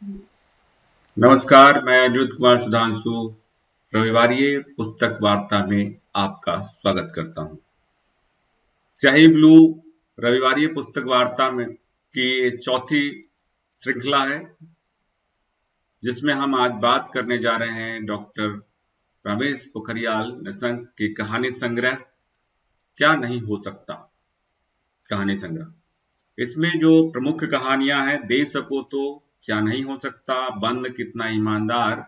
नमस्कार, मैं अनिरुद्ध कुमार सुधांशु रविवारीय पुस्तक वार्ता में आपका स्वागत करता हूं। स्याही ब्लू रविवारीय पुस्तक वार्ता में की चौथी श्रृंखला है, जिसमें हम आज बात करने जा रहे हैं डॉक्टर रमेश पोखरियाल निशंक के कहानी संग्रह क्या नहीं हो सकता कहानी संग्रह। इसमें जो प्रमुख कहानियां हैं, दे सको तो, क्या नहीं हो सकता, बंद कितना ईमानदार,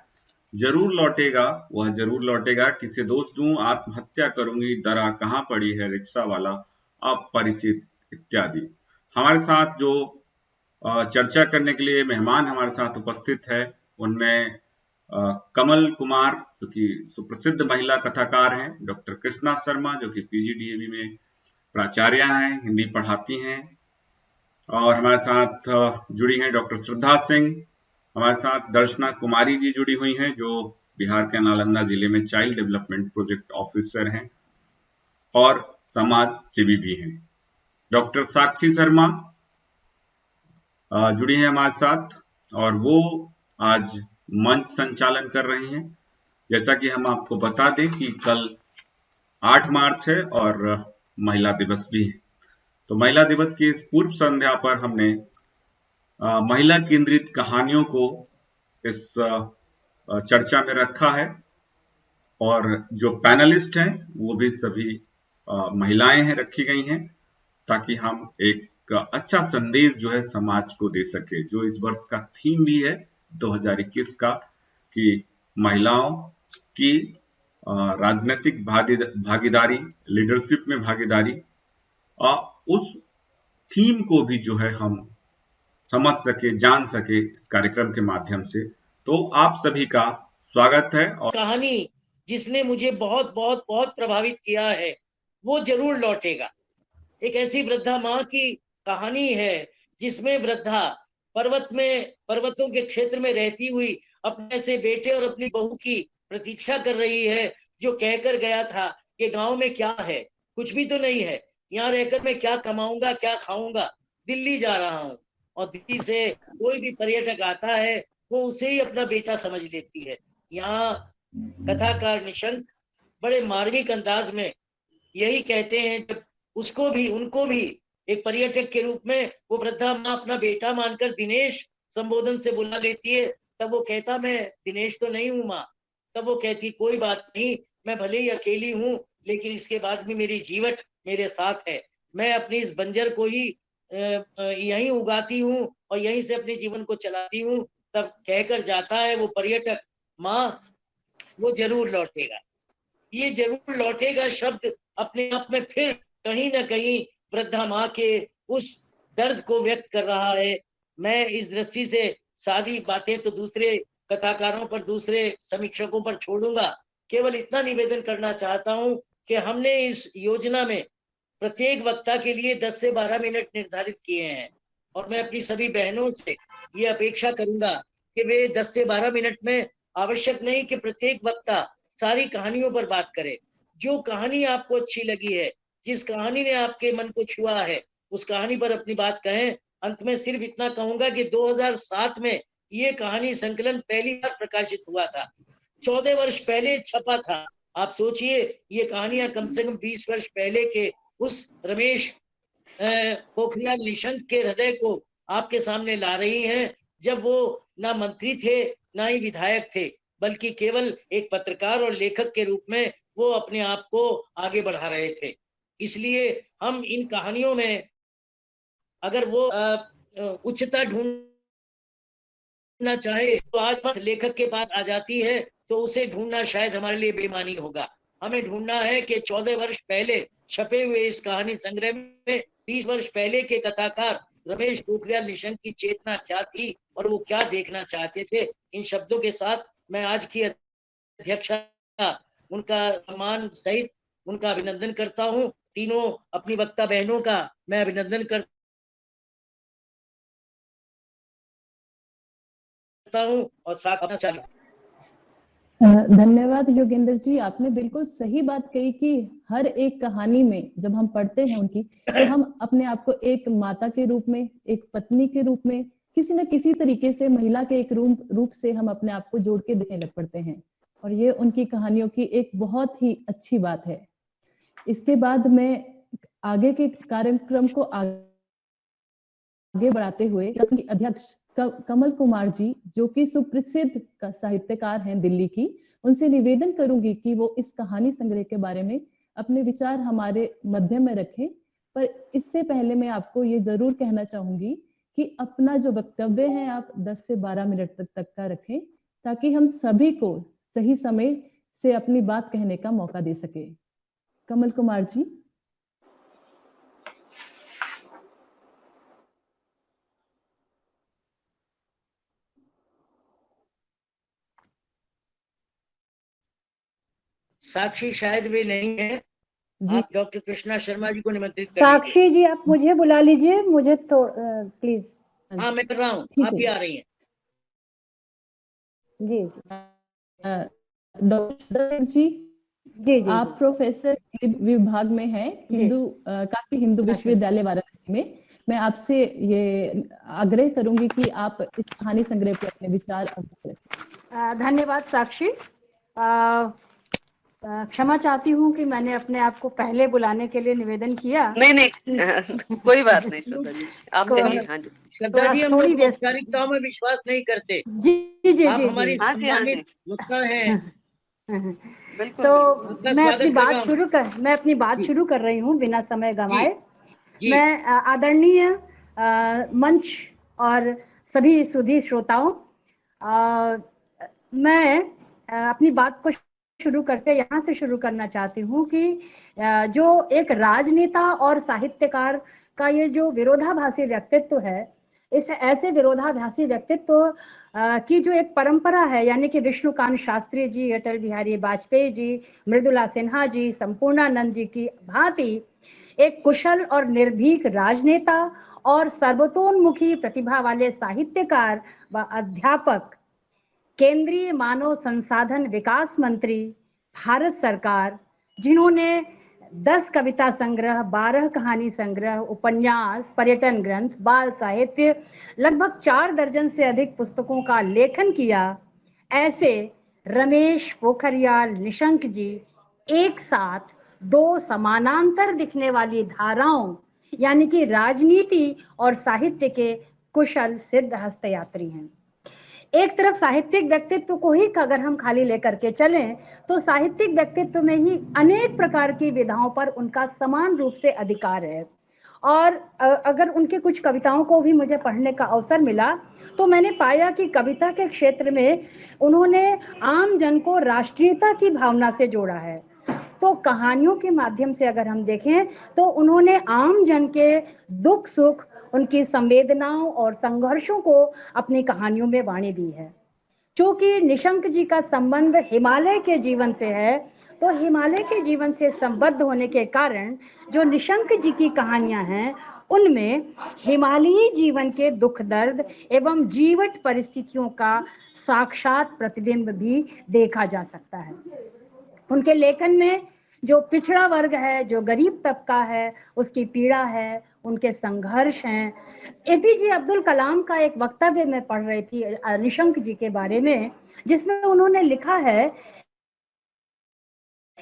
जरूर लौटेगा, वह जरूर लौटेगा, किसे दोष दूं, आत्महत्या करूंगी, दरा कहां पड़ी है रिक्शा वाला, अपरिचित इत्यादि। हमारे साथ जो चर्चा करने के लिए मेहमान हमारे साथ उपस्थित है, उनमें कमल कुमार जो कि सुप्रसिद्ध महिला कथाकार हैं, डॉक्टर कृष्णा शर्मा जो कि पीजीडीएवी में प्राचार्य हैं, हिंदी पढ़ाती हैं, और हमारे साथ जुड़ी हैं डॉक्टर श्रद्धा सिंह। हमारे साथ दर्शना कुमारी जी जुड़ी हुई हैं, जो बिहार के नालंदा जिले में चाइल्ड डेवलपमेंट प्रोजेक्ट ऑफिसर हैं और समाज सेवी भी हैं। डॉक्टर साक्षी शर्मा जुड़ी हैं हमारे साथ, और वो आज मंच संचालन कर रही हैं। जैसा कि हम आपको बता दें कि कल 8 मार्च है और महिला दिवस भी है। तो महिला दिवस की इस पूर्व संध्या पर हमने महिला केंद्रित कहानियों को इस चर्चा में रखा है, और जो पैनलिस्ट हैं वो भी सभी महिलाएं हैं, रखी गई हैं, ताकि हम एक अच्छा संदेश जो है समाज को दे सके। जो इस वर्ष का थीम भी है 2021 का, कि महिलाओं की राजनीतिक भागीदारी, लीडरशिप में भागीदारी, उस थीम को भी जो है हम समझ सके, जान सके इस कार्यक्रम के माध्यम से। तो आप सभी का स्वागत है। और कहानी जिसने मुझे बहुत बहुत बहुत प्रभावित किया है, वो जरूर लौटेगा। एक ऐसी वृद्धा माँ की कहानी है, जिसमें वृद्धा पर्वतों के क्षेत्र में रहती हुई अपने से बेटे और अपनी बहू की प्रतीक्षा कर रही है, जो कहकर गया था कि गांव में क्या है, कुछ भी तो नहीं है, यहाँ रहकर मैं क्या कमाऊंगा, क्या खाऊंगा, दिल्ली जा रहा हूँ। और दिल्ली से कोई भी पर्यटक आता है, वो उसे ही अपना बेटा समझ लेती है। यहाँ कथाकार निशंक बड़े मार्मिक अंदाज में यही कहते हैं, जब उनको भी एक पर्यटक के रूप में वो वृद्धा माँ अपना बेटा मानकर दिनेश संबोधन से बुला लेती है, तब वो कहता मैं दिनेश तो नहीं हूँ माँ। तब वो कहती कोई बात नहीं, मैं भले ही अकेली हूँ, लेकिन इसके बाद भी मेरी जीवट मेरे साथ है। मैं अपनी इस बंजर को ही यहीं उगाती हूँ और यहीं से अपने जीवन को चलाती हूँ। तब कहकर जाता है वो पर्यटक, माँ वो जरूर लौटेगा। ये जरूर लौटेगा शब्द अपने आप में फिर कहीं ना कहीं वृद्धा माँ के उस दर्द को व्यक्त कर रहा है। मैं इस दृष्टि से सारी बातें तो दूसरे कथाकारों पर, दूसरे समीक्षकों पर छोड़ूंगा। केवल इतना निवेदन करना चाहता हूं कि हमने इस योजना में प्रत्येक वक्ता के लिए 10 से 12 मिनट निर्धारित किए हैं, और मैं अपनी सभी बहनों से ये अपेक्षा करूंगा कि वे 10 से 12 मिनट में, आवश्यक नहीं कि प्रत्येक वक्ता सारी कहानियों पर बात करे, जो कहानी आपको अच्छी लगी है, जिस कहानी ने आपके मन को छुआ है, उस कहानी पर अपनी बात कहें। अंत में सिर्फ इतना कहूंगा कि 2007 में ये कहानी संकलन पहली बार प्रकाशित हुआ था, 14 वर्ष पहले छपा था। आप सोचिए, ये कहानियां कम से कम 20 वर्ष पहले के उस रमेश पोखरियाल निशंक के हृदय को आपके सामने ला रही हैं, जब वो ना मंत्री थे, ना ही विधायक थे, बल्कि केवल एक पत्रकार और लेखक के रूप में वो अपने आप को आगे बढ़ा रहे थे। इसलिए हम इन कहानियों में अगर वो उच्चता ढूंढना चाहे, तो आज बस लेखक के पास आ जाती है, तो उसे ढूंढना शायद हमारे लिए बेईमानी होगा। हमें ढूंढना है कि 14 वर्ष पहले छपे हुए इस कहानी संग्रह में 20 वर्ष पहले के कथाकार रमेश पोखरियाल निशंक की चेतना क्या थी और वो क्या देखना चाहते थे। इन शब्दों के साथ मैं आज की अध्यक्षा उनका सम्मान सहित उनका अभिनंदन करता हूं। तीनों अपनी वक्ता बहनों का मैं अभिनंदन करता हूं और साथ अपना चालू। धन्यवाद योगेंद्र जी, आपने बिल्कुल सही बात कही कि हर एक कहानी में जब हम पढ़ते हैं उनकी, तो हम अपने आप को एक माता के रूप में, एक पत्नी के रूप में, किसी न किसी तरीके से महिला के एक रूप से हम अपने आप को जोड़ के देखने लग पड़ते हैं, और ये उनकी कहानियों की एक बहुत ही अच्छी बात है। इसके बाद मैं आगे के कार्यक्रम को आगे बढ़ाते हुए अपनी अध्यक्ष कमल कुमार जी, जो कि सुप्रसिद्ध साहित्यकार हैं दिल्ली की, उनसे निवेदन करूंगी कि वो इस कहानी संग्रह के बारे में अपने विचार हमारे मध्य में रखें। पर इससे पहले मैं आपको ये जरूर कहना चाहूंगी कि अपना जो वक्तव्य है आप 10 से 12 मिनट तक का रखें, ताकि हम सभी को सही समय से अपनी बात कहने का मौका दे सके। कमल कुमार जी। साक्षी शायद वे नहीं है, आप डॉक्टर कृष्णा शर्मा जी को निमंत्रित कर साक्षी जी आप मुझे बुला लीजिए, मुझे तो प्लीज। हाँ मैं कर रहा हूँ, आप भी आ रही हैं। जी जी डॉक्टर जी, जी आप प्रोफेसर विभाग में हैं काशी हिंदू विश्वविद्यालय वाराणसी में। मैं आपसे ये आग्रह करूंगी कि आप इस कहानी संग्रह पर अपने विचार रखें। धन्यवाद साक्षी। क्षमा चाहती हूँ कि मैंने अपने आप को पहले बुलाने के लिए निवेदन किया। नहीं कोई बात नहीं आप कहिए। हाँ जी श्रद्धा जी, हम लोग औपचारिकताओं में विश्वास नहीं करते। जी जी जी आप जी हमारी सम्मानित मुद्दा हैं। तो मैं अपनी बात शुरू कर रही हूँ बिना समय गंवाए। मैं आदरणीय मंच और सभी सुधी श्रोताओं, मैं अपनी बात को शुरू करके यहाँ से शुरू करना चाहती हूँ कि जो एक राजनेता और साहित्यकार का ये जो विरोधाभासी व्यक्तित्व है, इस ऐसे विरोधाभासी व्यक्तित्व की जो एक परंपरा है, यानी कि विष्णुकांत शास्त्री जी, अटल बिहारी वाजपेयी जी, मृदुला सिन्हा जी, संपूर्णानंद जी की भांति एक कुशल और निर्भीक राजनेता और सर्वतोन्मुखी प्रतिभा वाले साहित्यकार व अध्यापक, केंद्रीय मानव संसाधन विकास मंत्री भारत सरकार, जिन्होंने 10 कविता संग्रह, 12 कहानी संग्रह, उपन्यास, पर्यटन ग्रंथ, बाल साहित्य, लगभग 4 दर्जन से अधिक पुस्तकों का लेखन किया, ऐसे रमेश पोखरियाल निशंक जी एक साथ 2 समानांतर दिखने वाली धाराओं, यानी कि राजनीति और साहित्य के कुशल सिद्ध हस्तयात्री हैं। एक तरफ साहित्यिक व्यक्तित्व को ही अगर हम खाली लेकर के चलें, तो साहित्यिक व्यक्तित्व में ही अनेक प्रकार की विधाओं पर उनका समान रूप से अधिकार है। और अगर उनके कुछ कविताओं को भी मुझे पढ़ने का अवसर मिला, तो मैंने पाया कि कविता के क्षेत्र में उन्होंने आम जन को राष्ट्रीयता की भावना से जोड़ा है। तो कहानियों के माध्यम से अगर हम देखें तो उन्होंने आम जन के दुख सुख, उनकी संवेदनाओं और संघर्षों को अपनी कहानियों में वाणी दी है। क्योंकि निशंक जी का संबंध हिमालय के जीवन से है, तो हिमालय के जीवन से संबद्ध होने के कारण जो निशंक जी की कहानियां हैं, उनमें हिमालयी जीवन के दुख दर्द एवं जीवट परिस्थितियों का साक्षात प्रतिबिंब भी देखा जा सकता है। उनके लेखन में जो पिछड़ा वर्ग है, जो गरीब तबका है, उसकी पीड़ा है, उनके संघर्ष हैं। एपीजे अब्दुल कलाम का एक वक्तव्य मैं पढ़ रही थी निशंक जी के बारे में, जिसमें उन्होंने लिखा है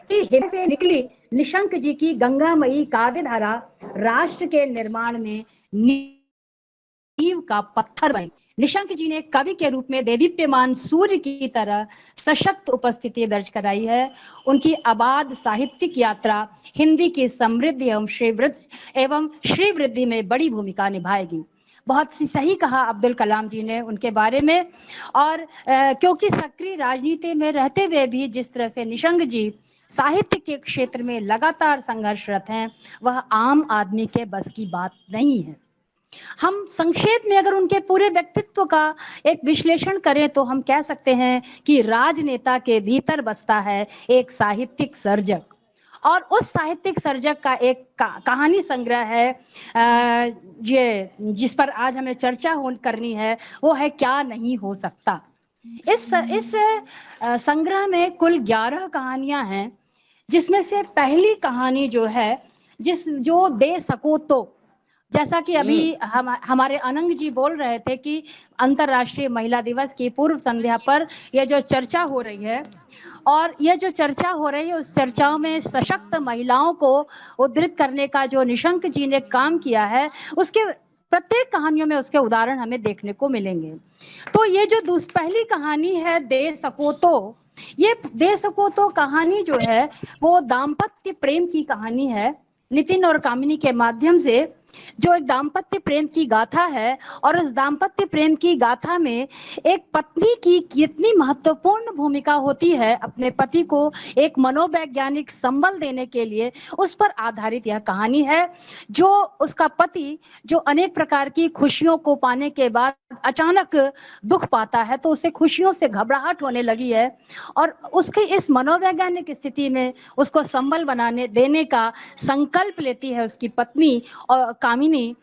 कि हिम से निकली निशंक जी की गंगामयी काव्य धारा राष्ट्र के निर्माण में नींव का पत्थर बनी। निशंक जी ने कवि के रूप में देदीप्यमान सूर्य की तरह सशक्त उपस्थिति दर्ज कराई है। उनकी आबाद साहित्यिक यात्रा हिंदी की समृद्धि एवं श्रीवृद्धि में बड़ी भूमिका निभाएगी। बहुत सी सही कहा अब्दुल कलाम जी ने उनके बारे में। और क्योंकि सक्रिय राजनीति में रहते हुए भी जिस तरह से निशंक जी साहित्य के क्षेत्र में लगातार संघर्षरत हैं, वह आम आदमी के बस की बात नहीं है। हम संक्षेप में अगर उनके पूरे व्यक्तित्व का एक विश्लेषण करें तो हम कह सकते हैं कि राजनेता के भीतर बसता है एक साहित्यिक सर्जक, और उस साहित्यिक सर्जक का एक कहानी संग्रह है ये जिस पर आज हमें चर्चा करनी है, वो है क्या नहीं हो सकता। इस संग्रह में कुल 11 कहानियां हैं, जिसमें से पहली कहानी जो है जो दे सको तो, जैसा कि अभी हमारे अनंग जी बोल रहे थे कि अंतर्राष्ट्रीय महिला दिवस की पूर्व संध्या पर यह जो चर्चा हो रही है, और यह जो चर्चा हो रही है उस चर्चाओं में सशक्त महिलाओं को उद्धृत करने का जो निशंक जी ने काम किया है, उसके प्रत्येक कहानियों में उसके उदाहरण हमें देखने को मिलेंगे। तो ये जो पहली कहानी है दे सको तो, ये दे सको तो कहानी जो है वो दाम्पत्य प्रेम की कहानी है। नितिन और कामिनी के माध्यम से जो एक दाम्पत्य प्रेम की गाथा है, और उस दाम्पत्य प्रेम की गाथा में एक पत्नी की कितनी महत्वपूर्ण भूमिका होती है अपने पति को एक मनोवैज्ञानिक संबल देने के लिए, उस पर आधारित यह कहानी है। जो उसका पति जो अनेक प्रकार की खुशियों को पाने के बाद अचानक दुख पाता है, तो उसे खुशियों से घबराहट होने लगी है, और उसके इस मनोवैज्ञानिक स्थिति में उसको संबल बनाने देने का संकल्प लेती है उसकी पत्नी और कामिनी,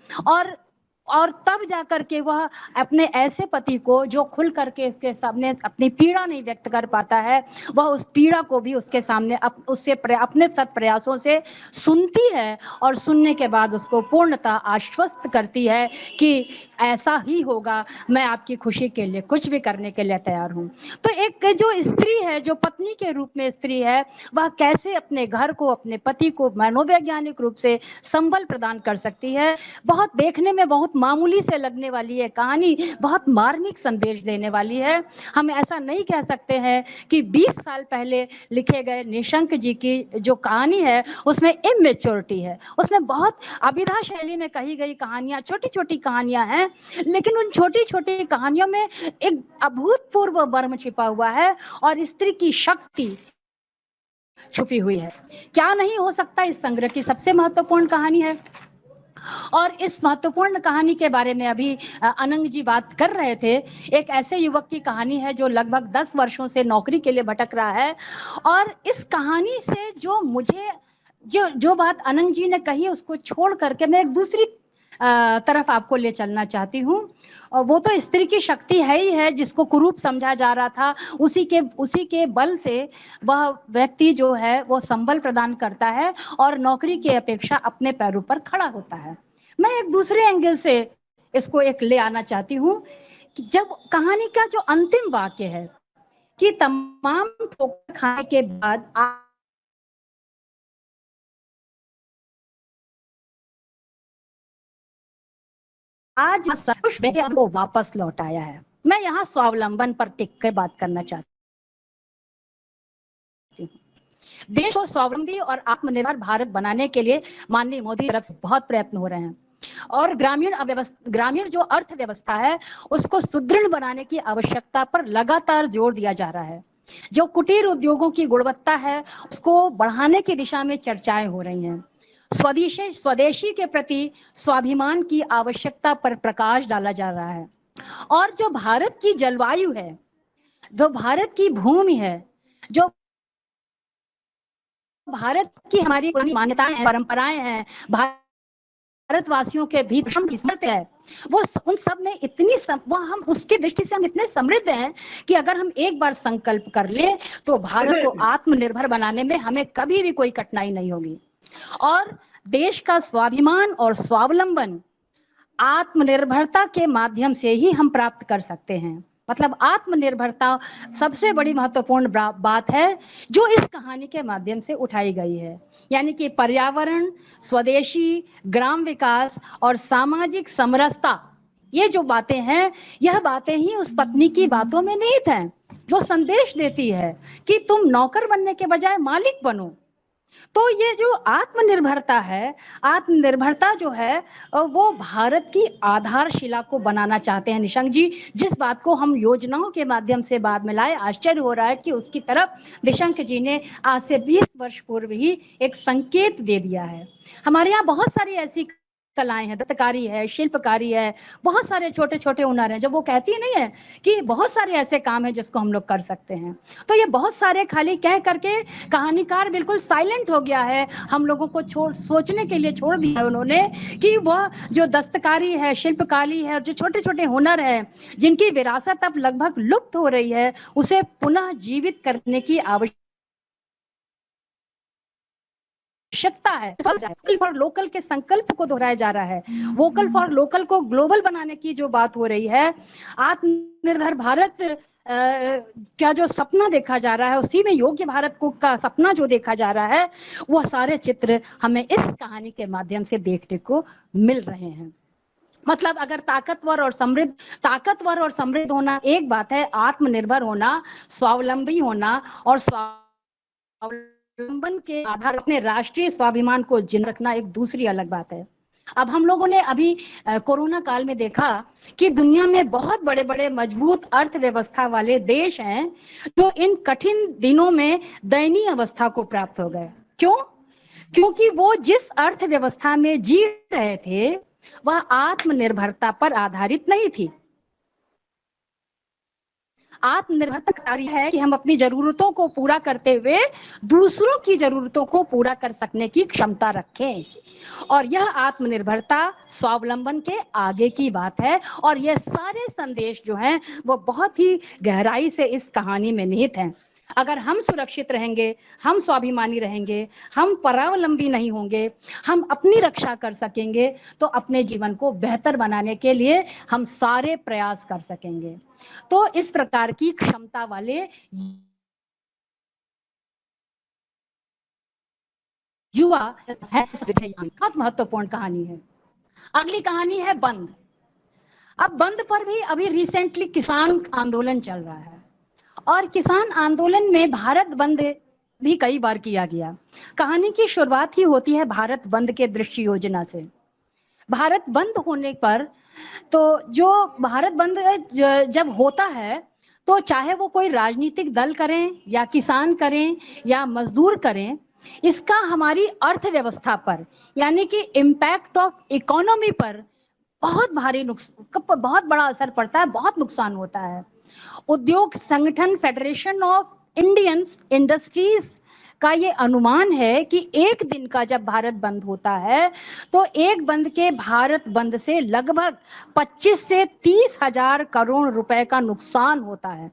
और तब जाकर के वह अपने ऐसे पति को जो खुल करके उसके सामने अपनी पीड़ा नहीं व्यक्त कर पाता है, वह उस पीड़ा को भी उसके सामने उससे अपने सत प्रयासों से सुनती है, और सुनने के बाद उसको पूर्णतः आश्वस्त करती है कि ऐसा ही होगा, मैं आपकी खुशी के लिए कुछ भी करने के लिए तैयार हूँ। तो एक जो स्त्री है, जो पत्नी के रूप में स्त्री है, वह कैसे अपने घर को, अपने पति को मनोवैज्ञानिक रूप से संबल प्रदान कर सकती है। बहुत देखने में बहुत मामूली से लगने वाली है कहानी, बहुत मार्मिक संदेश देने वाली है। हम ऐसा नहीं कह सकते हैं कि 20 साल पहले लिखे गए निशंक जी की जो कहानी है उसमें इमेच्योरिटी है, उसमें बहुत अभिधा शैली में कही गई कहानियां, छोटी छोटी कहानियां हैं, लेकिन उन छोटी छोटी कहानियों में एक अभूतपूर्व मर्म छिपा हुआ है और स्त्री की शक्ति छुपी हुई है। क्या नहीं हो सकता इस संग्रह की सबसे महत्वपूर्ण कहानी है। और इस महत्वपूर्ण कहानी के बारे में अभी अनंग जी बात कर रहे थे। एक ऐसे युवक की कहानी है जो लगभग 10 वर्षों से नौकरी के लिए भटक रहा है, और इस कहानी से जो मुझे जो बात अनंग जी ने कही उसको छोड़ करके मैं एक दूसरी तरफ आपको ले चलना चाहती हूँ। और वो तो स्त्री की शक्ति है ही है, जिसको कुरूप समझा जा रहा था, उसी के बल से वह व्यक्ति जो है वो संबल प्रदान करता है और नौकरी की अपेक्षा अपने पैरों पर खड़ा होता है। मैं एक दूसरे एंगल से इसको एक ले आना चाहती हूँ कि जब कहानी का जो अंतिम वाक्य है कि तमाम ठोकर खाने के बाद आज सब को वापस लौट आया है। मैं यहाँ स्वावलंबन पर टिक कर बात करना चाहती हूँ। देश को स्वावलंबी और आत्मनिर्भर भारत बनाने के लिए माननीय मोदी तरफ से बहुत प्रयत्न हो रहे हैं, और ग्रामीण जो अर्थव्यवस्था है उसको सुदृढ़ बनाने की आवश्यकता पर लगातार जोर दिया जा रहा है। जो कुटीर उद्योगों की गुणवत्ता है उसको बढ़ाने की दिशा में चर्चाएं हो रही हैं। स्वदेशी के प्रति स्वाभिमान की आवश्यकता पर प्रकाश डाला जा रहा है, और जो भारत की जलवायु है, जो भारत की भूमि है, जो भारत की हमारी पुरानी मान्यताएं हैं, परंपराएं हैं, भारतवासियों के भीतर की समृद्धि है, वो उन सब में हम उसकी दृष्टि से हम इतने समृद्ध हैं कि अगर हम एक बार संकल्प कर ले तो भारत को आत्मनिर्भर बनाने में हमें कभी भी कोई कठिनाई नहीं होगी। और देश का स्वाभिमान और स्वावलंबन आत्मनिर्भरता के माध्यम से ही हम प्राप्त कर सकते हैं। मतलब आत्मनिर्भरता सबसे बड़ी महत्वपूर्ण बात है जो इस कहानी के माध्यम से उठाई गई है, यानी कि पर्यावरण, स्वदेशी, ग्राम विकास और सामाजिक समरसता, ये जो बातें हैं, यह बातें ही उस पत्नी की बातों में निहित हैं जो संदेश देती है कि तुम नौकर बनने के बजाय मालिक बनो। तो ये जो आत्मनिर्भरता है, आत्मनिर्भरता जो है वो भारत की आधारशिला को बनाना चाहते हैं निशंक जी। जिस बात को हम योजनाओं के माध्यम से बाद में लाए, आश्चर्य हो रहा है कि उसकी तरफ निशंक जी ने आज से 20 वर्ष पूर्व ही एक संकेत दे दिया है। हमारे यहाँ बहुत सारी ऐसी कलाएं हैं, दस्तकारी है, शिल्पकारी है, बहुत सारे छोटे छोटे हुनर हैं, जब वो कहती नहीं है कि बहुत सारे ऐसे काम हैं जिसको हम लोग कर सकते हैं। तो ये बहुत सारे खाली कह करके कहानीकार बिल्कुल साइलेंट हो गया है, हम लोगों को सोचने के लिए छोड़ दिया है उन्होंने कि वह जो दस्तकारी है, शिल्पकारी है और जो छोटे छोटे हुनर है जिनकी विरासत अब लगभग लुप्त हो रही है, उसे पुनः जीवित करने की आवश्यकता आवश्यकता है। वोकल फॉर लोकल के संकल्प को दोहराया जा रहा है, वोकल फॉर लोकल को ग्लोबल बनाने की जो बात हो रही है, आत्मनिर्भर भारत क्या जो सपना देखा जा रहा है, उसी में योग्य भारत को का सपना जो देखा जा रहा है, वह सारे चित्र हमें इस कहानी के माध्यम से देखने को मिल रहे हैं। मतलब अगर ताकतवर और समृद्ध होना एक बात है, आत्मनिर्भर होना, स्वावलंबी होना और स्वावलंबन के आधार अपने राष्ट्रीय स्वाभिमान को जिन रखना एक दूसरी अलग बात है। अब हम लोगों ने अभी कोरोना काल में देखा कि दुनिया में बहुत बड़े बड़े मजबूत अर्थव्यवस्था वाले देश हैं जो इन कठिन दिनों में दयनीय अवस्था को प्राप्त हो गए। क्यों? क्योंकि वो जिस अर्थव्यवस्था में जी रहे थे वह आत्मनिर्भरता पर आधारित नहीं थी। आत्मनिर्भरता है कि हम अपनी जरूरतों को पूरा करते हुए दूसरों की जरूरतों को पूरा कर सकने की क्षमता रखें, और यह आत्मनिर्भरता स्वावलंबन के आगे की बात है। और यह सारे संदेश जो हैं वो बहुत ही गहराई से इस कहानी में निहित हैं। अगर हम सुरक्षित रहेंगे, हम स्वाभिमानी रहेंगे, हम परावलंबी नहीं होंगे, हम अपनी रक्षा कर सकेंगे, तो अपने जीवन को बेहतर बनाने के लिए हम सारे प्रयास कर सकेंगे। तो इस प्रकार की क्षमता वाले युवा बहुत महत्वपूर्ण कहानी है। अगली कहानी है बंद। अब बंद पर भी अभी रिसेंटली किसान आंदोलन चल रहा है, और किसान आंदोलन में भारत बंद भी कई बार किया गया। कहानी की शुरुआत ही होती है भारत बंद के दृश्य योजना से। भारत बंद होने पर तो जो भारत बंद जब होता है तो चाहे वो कोई राजनीतिक दल करें या किसान करें या मजदूर करें, इसका हमारी अर्थव्यवस्था पर यानी कि इम्पैक्ट ऑफ इकोनॉमी पर बहुत भारी बहुत बड़ा असर पड़ता है, बहुत नुकसान होता है। उद्योग संगठन फेडरेशन ऑफ इंडियन इंडस्ट्रीज का ये अनुमान है कि एक दिन का जब भारत बंद होता है तो एक बंद के भारत बंद से लगभग 25 से 30 हजार करोड़ रुपए का नुकसान होता है।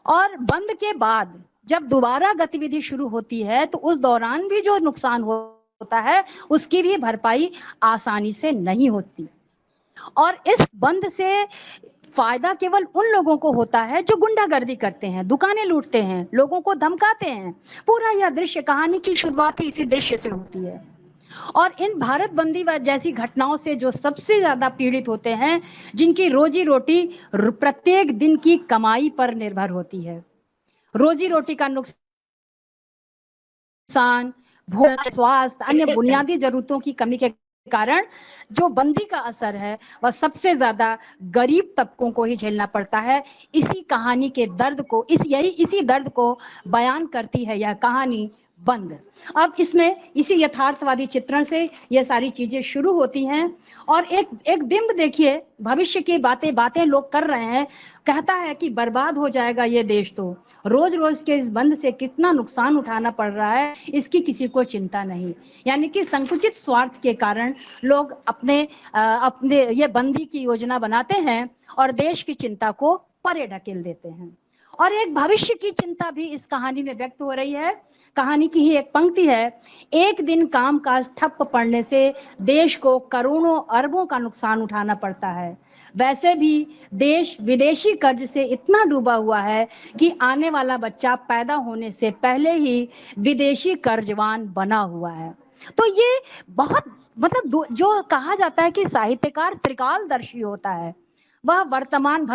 और बंद के बाद जब दोबारा गतिविधि शुरू होती है तो उस दौरान भी जो नुकसान होता है उसकी भी भरपाई आसानी से नहीं होती। और इस बंद से फायदा केवल उन लोगों को होता है जो गुंडागर्दी करते हैं, दुकानें लूटते हैं, लोगों को धमकाते हैं। पूरा यह दृश्य, कहानी की शुरुआत ही इसी दृश्य से होती है। और इन भारत बंदी जैसी घटनाओं से जो सबसे ज्यादा पीड़ित होते हैं, जिनकी रोजी रोटी प्रत्येक दिन की कमाई पर निर्भर होती है, रोजी रोटी का नुकसान, भोजन, स्वास्थ्य, अन्य बुनियादी जरूरतों की कमी के कारण जो बंदी का असर है वह सबसे ज्यादा गरीब तबकों को ही झेलना पड़ता है। इसी कहानी के दर्द को इसी दर्द को बयान करती है यह कहानी बंद। अब इसमें इसी यथार्थवादी चित्रण से ये सारी चीजें शुरू होती हैं और एक बिंब देखिए, भविष्य की बातें लोग कर रहे हैं। कहता है कि बर्बाद हो जाएगा ये देश, तो रोज रोज के इस बंद से कितना नुकसान उठाना पड़ रहा है इसकी किसी को चिंता नहीं। यानी कि संकुचित स्वार्थ के कारण लोग अपने ये बंदी की योजना बनाते हैं और देश की चिंता को परे ढकेल देते हैं। और एक भविष्य की चिंता भी इस कहानी में व्यक्त हो रही है। कहानी की ही एक पंक्ति है, एक दिन कामकाज ठप पड़ने से देश को करोड़ों अरबों का नुकसान उठाना पड़ता है। वैसे भी देश विदेशी कर्ज से इतना डूबा हुआ है कि आने वाला बच्चा पैदा होने से पहले ही विदेशी कर्जवान बना हुआ है। तो ये बहुत मतलब जो कहा जाता है कि साहित्यकार त्रिकालदर्शी होता है, वह वर्तमान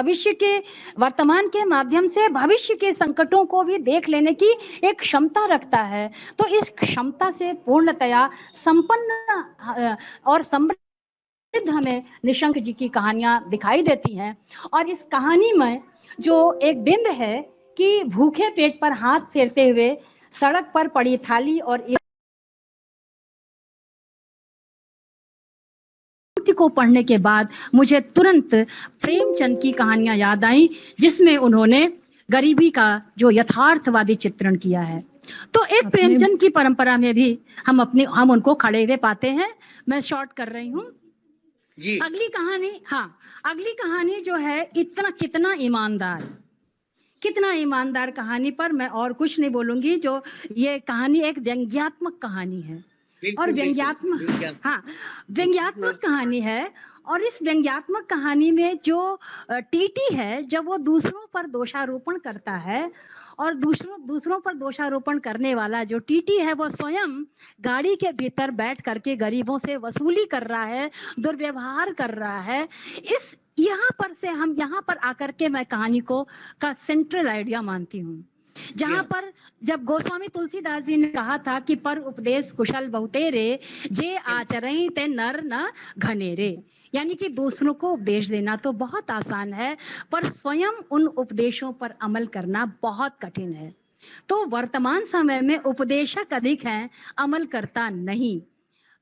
के माध्यम से भविष्य के संकटों को भी देख लेने की एक क्षमता रखता है। तो इस क्षमता से पूर्णतया संपन्न और समृद्ध हमें निशंक जी की कहानियां दिखाई देती हैं। और इस कहानी में जो एक बिंब है कि भूखे पेट पर हाथ फेरते हुए सड़क पर पड़ी थाली और को पढ़ने के बाद मुझे तुरंत प्रेमचंद की कहानियां याद आई, जिसमें उन्होंने गरीबी का जो यथार्थवादी चित्रण किया है। तो एक प्रेमचंद की परंपरा में भी हम उनको खड़े हुए पाते हैं। मैं शॉर्ट कर रही हूँ जी। अगली कहानी जो है, इतना कितना ईमानदार। कितना ईमानदार कहानी पर मैं और कुछ नहीं बोलूंगी। जो ये कहानी एक व्यंग्यात्मक कहानी है और व्यंग्यात्मक, हाँ, व्यंग्यात्मक कहानी है। और इस व्यंग्यात्मक कहानी में जो टीटी है, जब वो दूसरों पर दोषारोपण करता है और दूसरों पर दोषारोपण करने वाला जो टीटी है वो स्वयं गाड़ी के भीतर बैठ करके गरीबों से वसूली कर रहा है, दुर्व्यवहार कर रहा है। इस यहाँ पर आकर के मैं कहानी को का सेंट्रल आइडिया मानती हूँ, जहां पर जब गोस्वामी तुलसीदास जी ने कहा था कि पर उपदेश कुशल बहुतेरे, जे आचरण ते नर न घनेरे, यानी कि दूसरों को उपदेश देना तो बहुत आसान है, पर स्वयं उन उपदेशों पर अमल करना बहुत कठिन है। तो वर्तमान समय में उपदेशक अधिक हैं, अमल करता नहीं।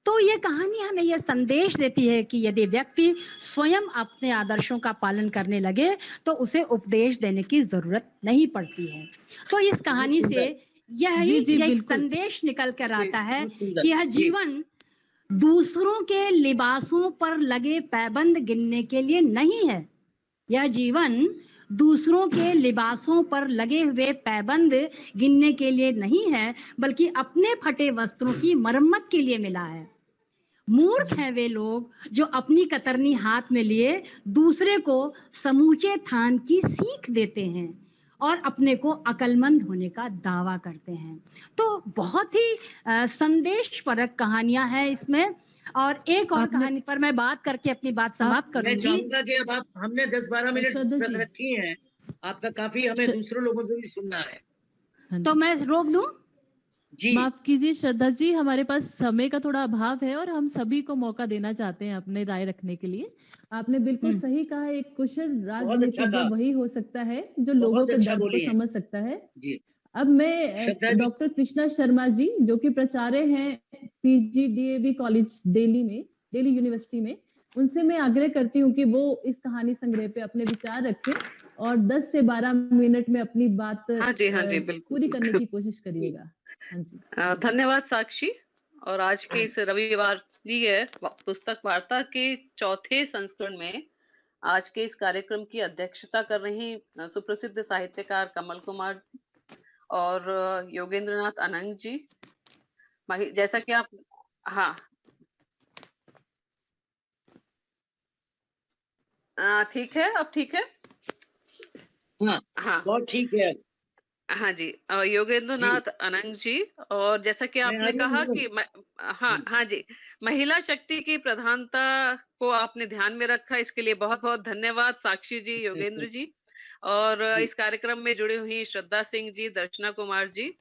तो ये कहानी हमें यह संदेश देती है कि यदि व्यक्ति स्वयं अपने आदर्शों का पालन करने लगे तो उसे उपदेश देने की जरूरत नहीं पड़ती है। तो इस कहानी से यही एक संदेश निकल कर आता है कि यह जीवन दूसरों के लिबासों पर लगे पैबंद गिनने के लिए नहीं है। यह जीवन दूसरों के लिबासों पर लगे हुए पैबंद गिनने के लिए नहीं है, बल्कि अपने फटे वस्त्रों की मरम्मत के लिए मिला है। मूर्ख हैं वे लोग जो अपनी कतरनी हाथ में लिए दूसरे को समूचे थान की सीख देते हैं और अपने को अकलमंद होने का दावा करते हैं। तो बहुत ही संदेश परक कहानियां हैं इसमें। और एक और कहानी पर मैं बात करके अपनी बात समाप्त करूंगी। मैं चाहूंगा कि अब हमने 10-12 मिनट रखी हैं, आपका काफी हमें दूसरों लोगों से भी सुनना है, तो मैं रोक दूं? जी माफ कीजिए श्रद्धा जी, हमारे पास समय का थोड़ा अभाव है और हम सभी को मौका देना चाहते हैं अपने राय रखने के लिए। आपने बिल्कुल सही कहा, एक कुशल राजनीतिज्ञ वही हो सकता है जो लोगों के दर्द को समझ सकता है। अब मैं डॉक्टर कृष्णा शर्मा जी, जो कि प्राचार्य हैं PGDAV कॉलेज दिल्ली में, दिल्ली यूनिवर्सिटी में, उनसे मैं आग्रह करती हूँ कि वो इस कहानी संग्रह पे अपने विचार रखें और 10 से 12 मिनट में अपनी बात पूरी करने की कोशिश करिएगा। हाँ जी, धन्यवाद साक्षी। और आज के इस रविवारीय पुस्तक वार्ता के चौथे संस्करण में आज के इस कार्यक्रम की अध्यक्षता कर रही सुप्रसिद्ध साहित्यकार कमल कुमार और योगेंद्रनाथ अनंग जी। जैसा कि आप, हाँ ठीक है, अब ठीक है, हाँ बहुत ठीक है। हाँ जी, योगेंद्रनाथ अनंग जी। और जैसा कि आपने कहा कि हाँ जी, महिला शक्ति की प्रधानता को आपने ध्यान में रखा, इसके लिए बहुत बहुत धन्यवाद साक्षी जी, योगेंद्र जी। और इस कार्यक्रम में जुड़ी हुई श्रद्धा सिंह जी, दर्शना कुमार जी।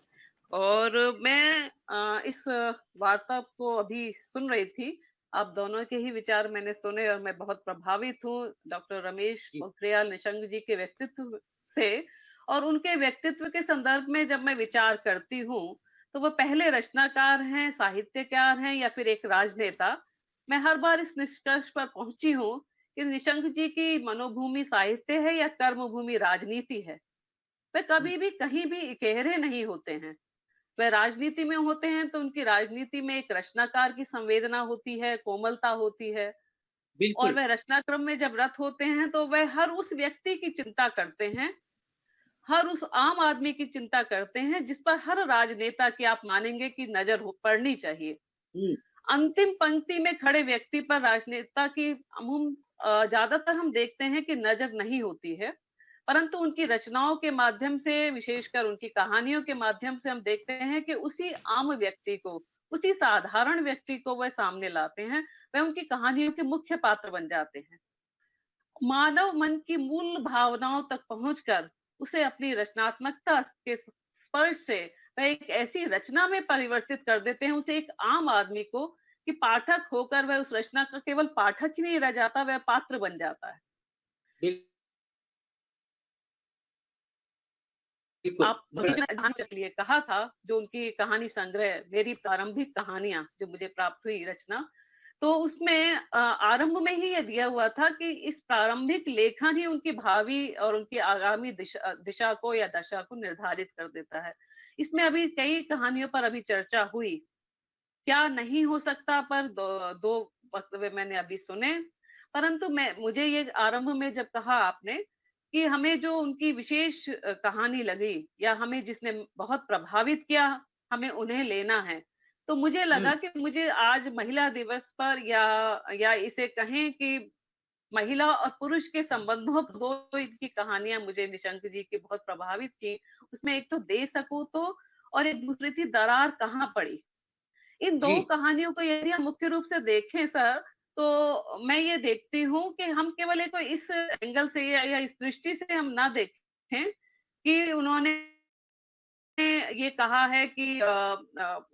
और मैं इस वार्ता को अभी सुन रही थी, आप दोनों के ही विचार मैंने सुने और मैं बहुत प्रभावित हूँ डॉक्टर रमेश पोखरियाल निशंक जी के व्यक्तित्व से। और उनके व्यक्तित्व के संदर्भ में जब मैं विचार करती हूँ तो वो पहले रचनाकार हैं, साहित्यकार हैं या फिर एक राजनेता। मैं हर बार इस निष्कर्ष पर पहुंची हूँ कि निशंक जी की मनोभूमि साहित्य है या कर्मभूमि राजनीति है। वे कभी भी कहीं भी इकेहरे नहीं होते हैं। वह राजनीति में होते हैं तो उनकी राजनीति में एक रचनाकार की संवेदना होती है, कोमलता होती है। और वह रचनाक्रम में जब रत होते हैं तो वह हर उस व्यक्ति की चिंता करते हैं, हर उस आम आदमी की चिंता करते हैं जिस पर हर राजनेता की आप मानेंगे कि नजर पड़नी चाहिए। अंतिम पंक्ति में खड़े व्यक्ति पर राजनेता की ज्यादातर हम देखते हैं कि नजर नहीं होती है, परंतु उनकी रचनाओं के माध्यम से, विशेषकर उनकी कहानियों के माध्यम से हम देखते हैं कि उसी आम व्यक्ति को, उसी साधारण व्यक्ति को वह सामने लाते हैं, वह उनकी कहानियों के मुख्य पात्र बन जाते हैं। मानव मन की मूल भावनाओं तक पहुंचकर उसे अपनी रचनात्मकता के स्पर्श से वह एक ऐसी रचना में परिवर्तित कर देते हैं उसे, एक आम आदमी को, कि पाठक होकर वह उस रचना का केवल पाठक ही नहीं रह जाता, वह पात्र बन जाता है। आप लिए कहा था, जो उनकी कहानी संग्रह मेरी प्रारंभिक कहानियां जो मुझे प्राप्त हुई रचना, तो उसमें आरंभ में ही ये दिया हुआ था कि इस प्रारंभिक लेखन ही उनकी भावी और उनकी आगामी दिशा को या दशा को निर्धारित कर देता है। इसमें अभी कई कहानियों पर अभी चर्चा हुई, क्या नहीं हो सकता पर दो वक्तव्य मैंने अभी सुने। परंतु मुझे ये आरंभ में जब कहा आपने कि हमें जो उनकी विशेष कहानी लगी या हमें जिसने बहुत प्रभावित किया, हमें उन्हें लेना है। तो मुझे लगा कि मुझे आज महिला दिवस पर या इसे कहें कि महिला और पुरुष के संबंधों पर दो इनकी कहानियां मुझे निशंक जी की बहुत प्रभावित की। उसमें एक तो दे सको तो, और एक दूसरी थी दरार कहाँ पड़ी। इन दो जी कहानियों को यदि हम मुख्य रूप से देखें सर, तो मैं ये देखती हूँ कि हम केवल एक इस एंगल से या इस दृष्टि से हम ना देखें कि उन्होंने ये कहा है कि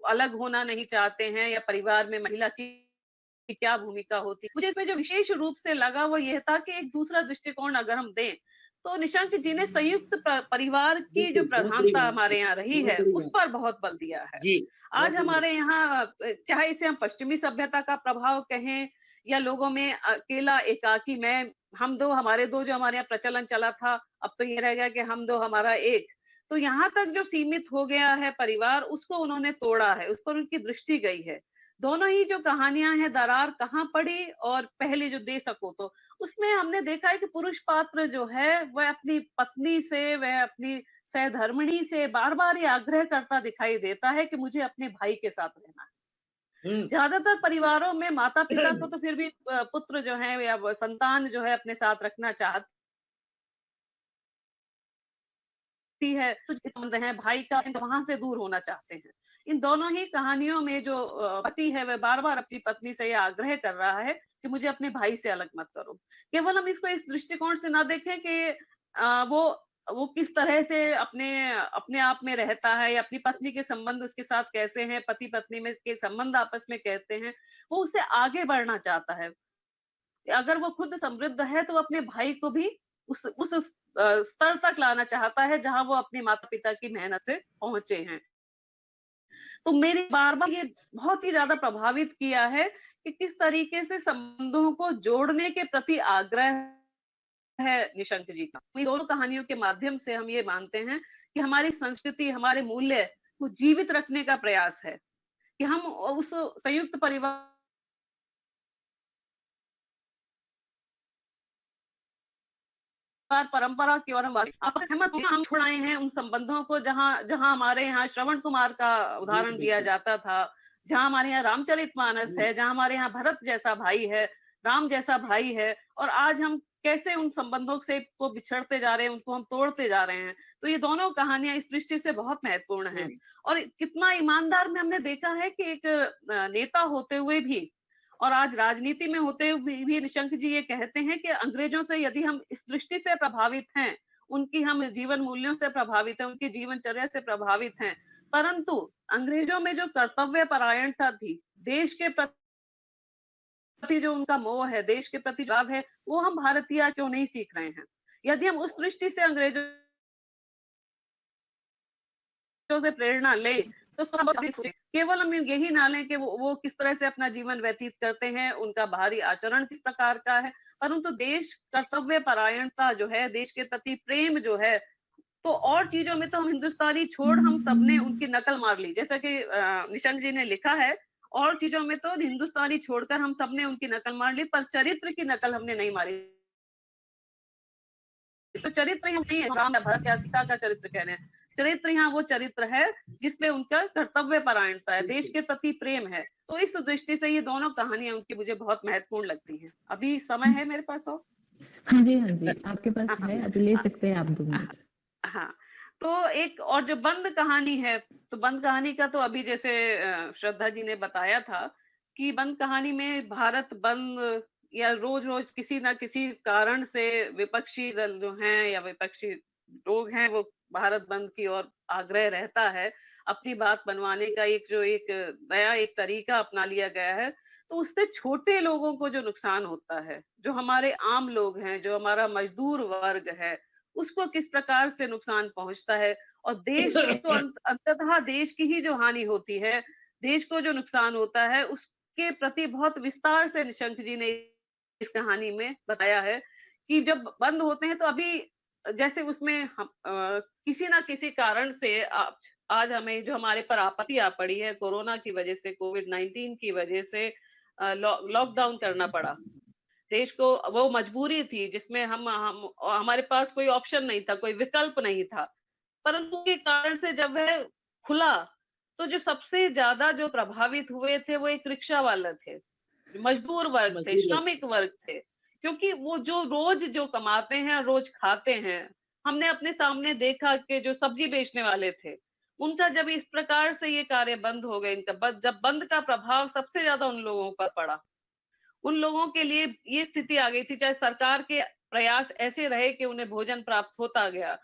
अलग होना नहीं चाहते हैं या परिवार में महिला की क्या भूमिका होती है। मुझे इसमें जो विशेष रूप से लगा वो ये था कि एक दूसरा दृष्टिकोण अगर हम दें, तो निशंक जी ने संयुक्त परिवार की जो बिल्कुल, बहुत बड़ी प्रधानता बात है, हमारे यहाँ रही बहुत है, बड़ी उस बात पर बहुत बल दिया है। जी, आज बहुत बड़ी बात। हमारे यहाँ चाहे इसे हम पश्चिमी सभ्यता का प्रभाव कहें या लोगों में अकेला एकाकी मैं, हम दो हमारे दो, जो हमारे यहाँ प्रचलन चला था, अब तो ये रह गया कि हम दो हमारा एक। तो यहाँ तक जो सीमित हो गया है परिवार, उसको उन्होंने तोड़ा है, उस पर उनकी दृष्टि गई है। दोनों ही जो कहानियां हैं, दरार कहाँ पड़ी और पहले जो दे सको तो, उसमें हमने देखा है कि पुरुष पात्र जो है वह अपनी पत्नी से, वह अपनी सहधर्मिणी से बार बार ये आग्रह करता दिखाई देता है कि मुझे अपने भाई के साथ रहना है। हम्म ज्यादातर परिवारों में माता पिता को तो फिर भी पुत्र जो है या संतान जो है अपने साथ रखना चाहती है, तो संबंध है भाई का, वहां से दूर होना चाहते हैं। इन दोनों ही कहानियों में जो पति है वह बार बार अपनी पत्नी से यह आग्रह कर रहा है कि मुझे अपने भाई से अलग मत करो। केवल हम इसको इस दृष्टिकोण से ना देखें कि वो किस तरह से अपने अपने आप में रहता है या अपनी पत्नी के संबंध उसके साथ कैसे हैं, पति पत्नी में के संबंध आपस में कैसे हैं, वो उससे आगे बढ़ना चाहता है। अगर वो खुद समृद्ध है तो वो अपने भाई को भी उस स्तर तक लाना चाहता है जहां वो अपने माता पिता की मेहनत से पहुंचे हैं। तो मेरी बार बार ये बहुत ही ज्यादा प्रभावित किया है कि किस तरीके से संबंधों को जोड़ने के प्रति आग्रह है निशंक जी का। इन दोनों कहानियों के माध्यम से हम ये मानते हैं कि हमारी संस्कृति, हमारे मूल्य को जीवित रखने का प्रयास है कि हम उस संयुक्त परिवार परंपरा की ओर हम आपस सहमत होना, हम छोड़ आए हैं उन संबंधों को जहां जहां हमारे यहाँ श्रवण कुमार का उदाहरण दिया जाता था, जहां हमारे यहाँ रामचरितमानस है, जहां हमारे यहाँ भरत जैसा भाई है, राम जैसा भाई है, और आज हम कैसे उन संबंधों से को बिछड़ते जा रहे हैं, उनको हम तोड़ते जा रहे हैं। तो ये दोनों कहानियां इस दृष्टि से बहुत महत्वपूर्ण है। और कितना ईमानदार में हमने देखा है कि एक नेता होते हुए भी और आज राजनीति में होते हुए भी निशंक जी ये कहते हैं कि अंग्रेजों से यदि हम इस दृष्टि से प्रभावित हैं, उनकी हम जीवन मूल्यों से प्रभावित हैं, उनकी जीवनचर्या से प्रभावित हैं, परंतु अंग्रेजों में जो कर्तव्य परायणता थी, देश के प्रति जो उनका मोह है, देश के प्रति लगाव है, वो हम भारतीय क्यों नहीं सीख रहे हैं। यदि हम उस दृष्टि से अंग्रेजों से प्रेरणा ले तो केवल हम यही ना लें कि वो किस तरह से अपना जीवन व्यतीत करते हैं, उनका बाहरी आचरण किस प्रकार का है, परंतु देश कर्तव्य परायणता जो है, देश के प्रति प्रेम जो है, तो और चीजों में तो हम हिंदुस्तानी छोड़ हम सबने उनकी नकल मार ली, जैसा कि निशंक जी ने लिखा है, और चीजों में तो हिंदुस्तानी छोड़कर हम सबने उनकी नकल मार ली, पर चरित्र की नकल हमने नहीं मारी। तो चरित्र हम नहीं है राम या भरत या सीता का चरित्र कह रहे हैं, चरित्र यहाँ वो चरित्र है जिसमें उनका कर्तव्य परायणता है, देश के प्रति प्रेम है। तो इस दृष्टि से ये दोनों कहानियां उनकी मुझे बहुत महत्वपूर्ण लगती हैं। अभी समय है मेरे पास और? हाँ जी, आपके पास है, अभी ले सकते हैं आप 2 मिनट। हाँ, तो एक और जो बंद कहानी है, तो बंद कहानी का तो अभी जैसे श्रद्धा जी ने बताया था कि बंद कहानी में भारत बंद या रोज रोज किसी ना किसी कारण से विपक्षी दल जो हैं या विपक्षी लोग हैं वो भारत बंद की ओर आग्रह रहता है, अपनी बात बनवाने का एक नया एक तरीका अपना लिया गया है। तो उससे छोटे लोगों को जो नुकसान होता है, जो हमारे आम लोग हैं, जो हमारा मजदूर वर्ग है, उसको किस प्रकार से नुकसान पहुंचता है, और देश को तो अंततः देश की ही जो हानि होती है, देश को जो नुकसान होता है, उसके प्रति बहुत विस्तार से निशंक जी ने इस कहानी में बताया है कि जब बंद होते हैं तो अभी जैसे उसमें हम किसी ना किसी कारण से आज हमें जो हमारे पर आपत्ति आ पड़ी है कोरोना की वजह से, कोविड-19 की वजह से लॉकडाउन करना पड़ा। देश को वो मजबूरी थी जिसमें हम हमारे पास कोई ऑप्शन नहीं था, कोई विकल्प नहीं था। परंतु के कारण से जब वह खुला, तो जो सबसे ज्यादा जो प्रभावित हुए थे वो एक रिक्शा वाले थे, मजदूर वर्ग थे, श्रमिक वर्ग थे। क्योंकि वो जो रोज जो कमाते हैं, रोज खाते हैं। हमने अपने सामने देखा कि जो सब्जी बेचने वाले थे, उनका जब इस प्रकार से ये कार्य बंद हो गए, इनका जब बंद का प्रभाव सबसे ज्यादा उन लोगों पर पड़ा, उन लोगों के लिए ये स्थिति आ गई थी, चाहे सरकार के प्रयास ऐसे रहे कि उन्हें भोजन प्राप्त होता गया,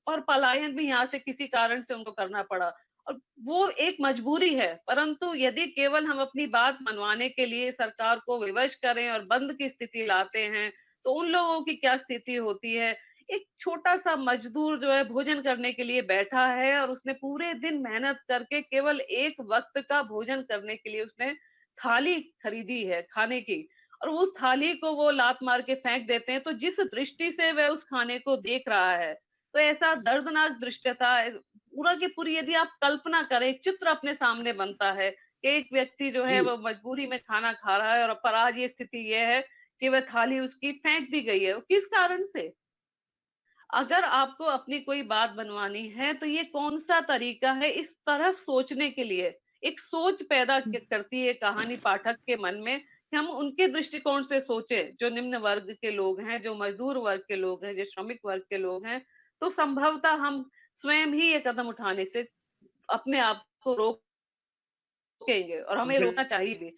और पलायन भी यहाँ से किसी कारण से उनको करना पड़ा। और वो एक मजबूरी है, परंतु यदि केवल हम अपनी बात मनवाने के लिए सरकार को विवश करें और बंद की स्थिति लाते हैं, तो उन लोगों की क्या स्थिति होती है। एक छोटा सा मजदूर जो है भोजन करने के लिए बैठा है, और उसने पूरे दिन मेहनत करके केवल एक वक्त का भोजन करने के लिए उसने थाली खरीदी है खाने की, और उस थाली को वो लात मार के फेंक देते हैं। तो जिस दृष्टि से वह उस खाने को देख रहा है, तो ऐसा दर्दनाक दृश्यता पूरा की पूरी, यदि आप कल्पना करें, एक चित्र अपने सामने बनता है कि एक व्यक्ति जो है वो मजबूरी में खाना खा रहा है, और पर आज ये स्थिति ये है कि वह थाली उसकी फेंक दी गई है। किस कारण से? अगर आपको अपनी कोई बात बनवानी है, तो ये कौन सा तरीका है इस तरफ सोचने के लिए। एक सोच पैदा करती है कहानी पाठक के मन में, कि हम उनके दृष्टिकोण से सोचे, जो निम्न वर्ग के लोग हैं, जो मजदूर वर्ग के लोग हैं, जो श्रमिक वर्ग के लोग हैं। तो संभवतः हम स्वयं ही ये कदम उठाने से अपने आप को रोकेंगे, और हमें रोकना चाहिए भी।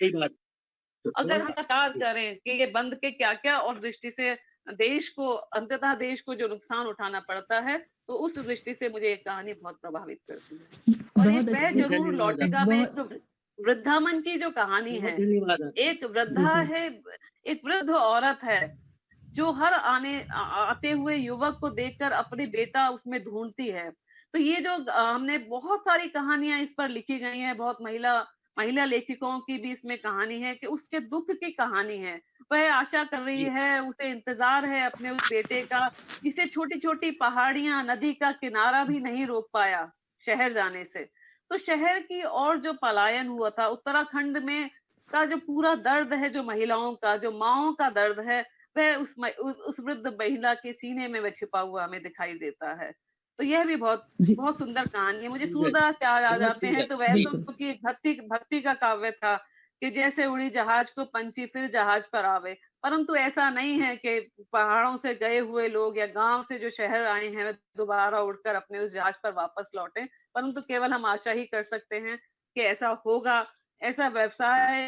अगर हम विचार करें कि ये बंद के क्या-क्या और दृष्टि से देश को, अंततः देश को जो नुकसान उठाना पड़ता है, तो उस दृष्टि से मुझे ये कहानी बहुत प्रभावित करती है। और बहुत वह अच्छी, जरूर लौटेगा में एक वृद्धामन की जो कहानी है, एक वृद्धा है, एक वृद्ध औरत है, जो हर आते हुए युवक को देखकर अपनी बेटा उसमें ढूंढती है। तो ये जो हमने बहुत सारी कहानियां इस पर लिखी गई हैं, बहुत महिला महिला लेखकों की भी इसमें कहानी है, कि उसके दुख की कहानी है। वह आशा कर रही है, उसे इंतजार है अपने उस बेटे का, जिसे छोटी छोटी पहाड़ियां, नदी का किनारा भी नहीं रोक पाया शहर जाने से। तो शहर की और जो पलायन हुआ था उत्तराखंड में, का जो पूरा दर्द है, जो महिलाओं का, जो माओ का दर्द है, वह उस वृद्ध महिला के सीने में वह छिपा हुआ हमें दिखाई देता है। तो यह भी बहुत बहुत सुंदर कहानी है। मुझे सूरदास याद आ जाते हैं। तो वह तो क्योंकि भक्ति भक्ति का काव्य था, कि जैसे उड़ी जहाज को पंछी फिर जहाज पर आवे। परंतु ऐसा नहीं है कि पहाड़ों से गए हुए लोग या गांव से जो शहर आए हैं, वे दोबारा उड़कर अपने उस जहाज पर वापस लौटे। परंतु केवल हम आशा ही कर सकते हैं कि ऐसा होगा, ऐसा व्यवसाय,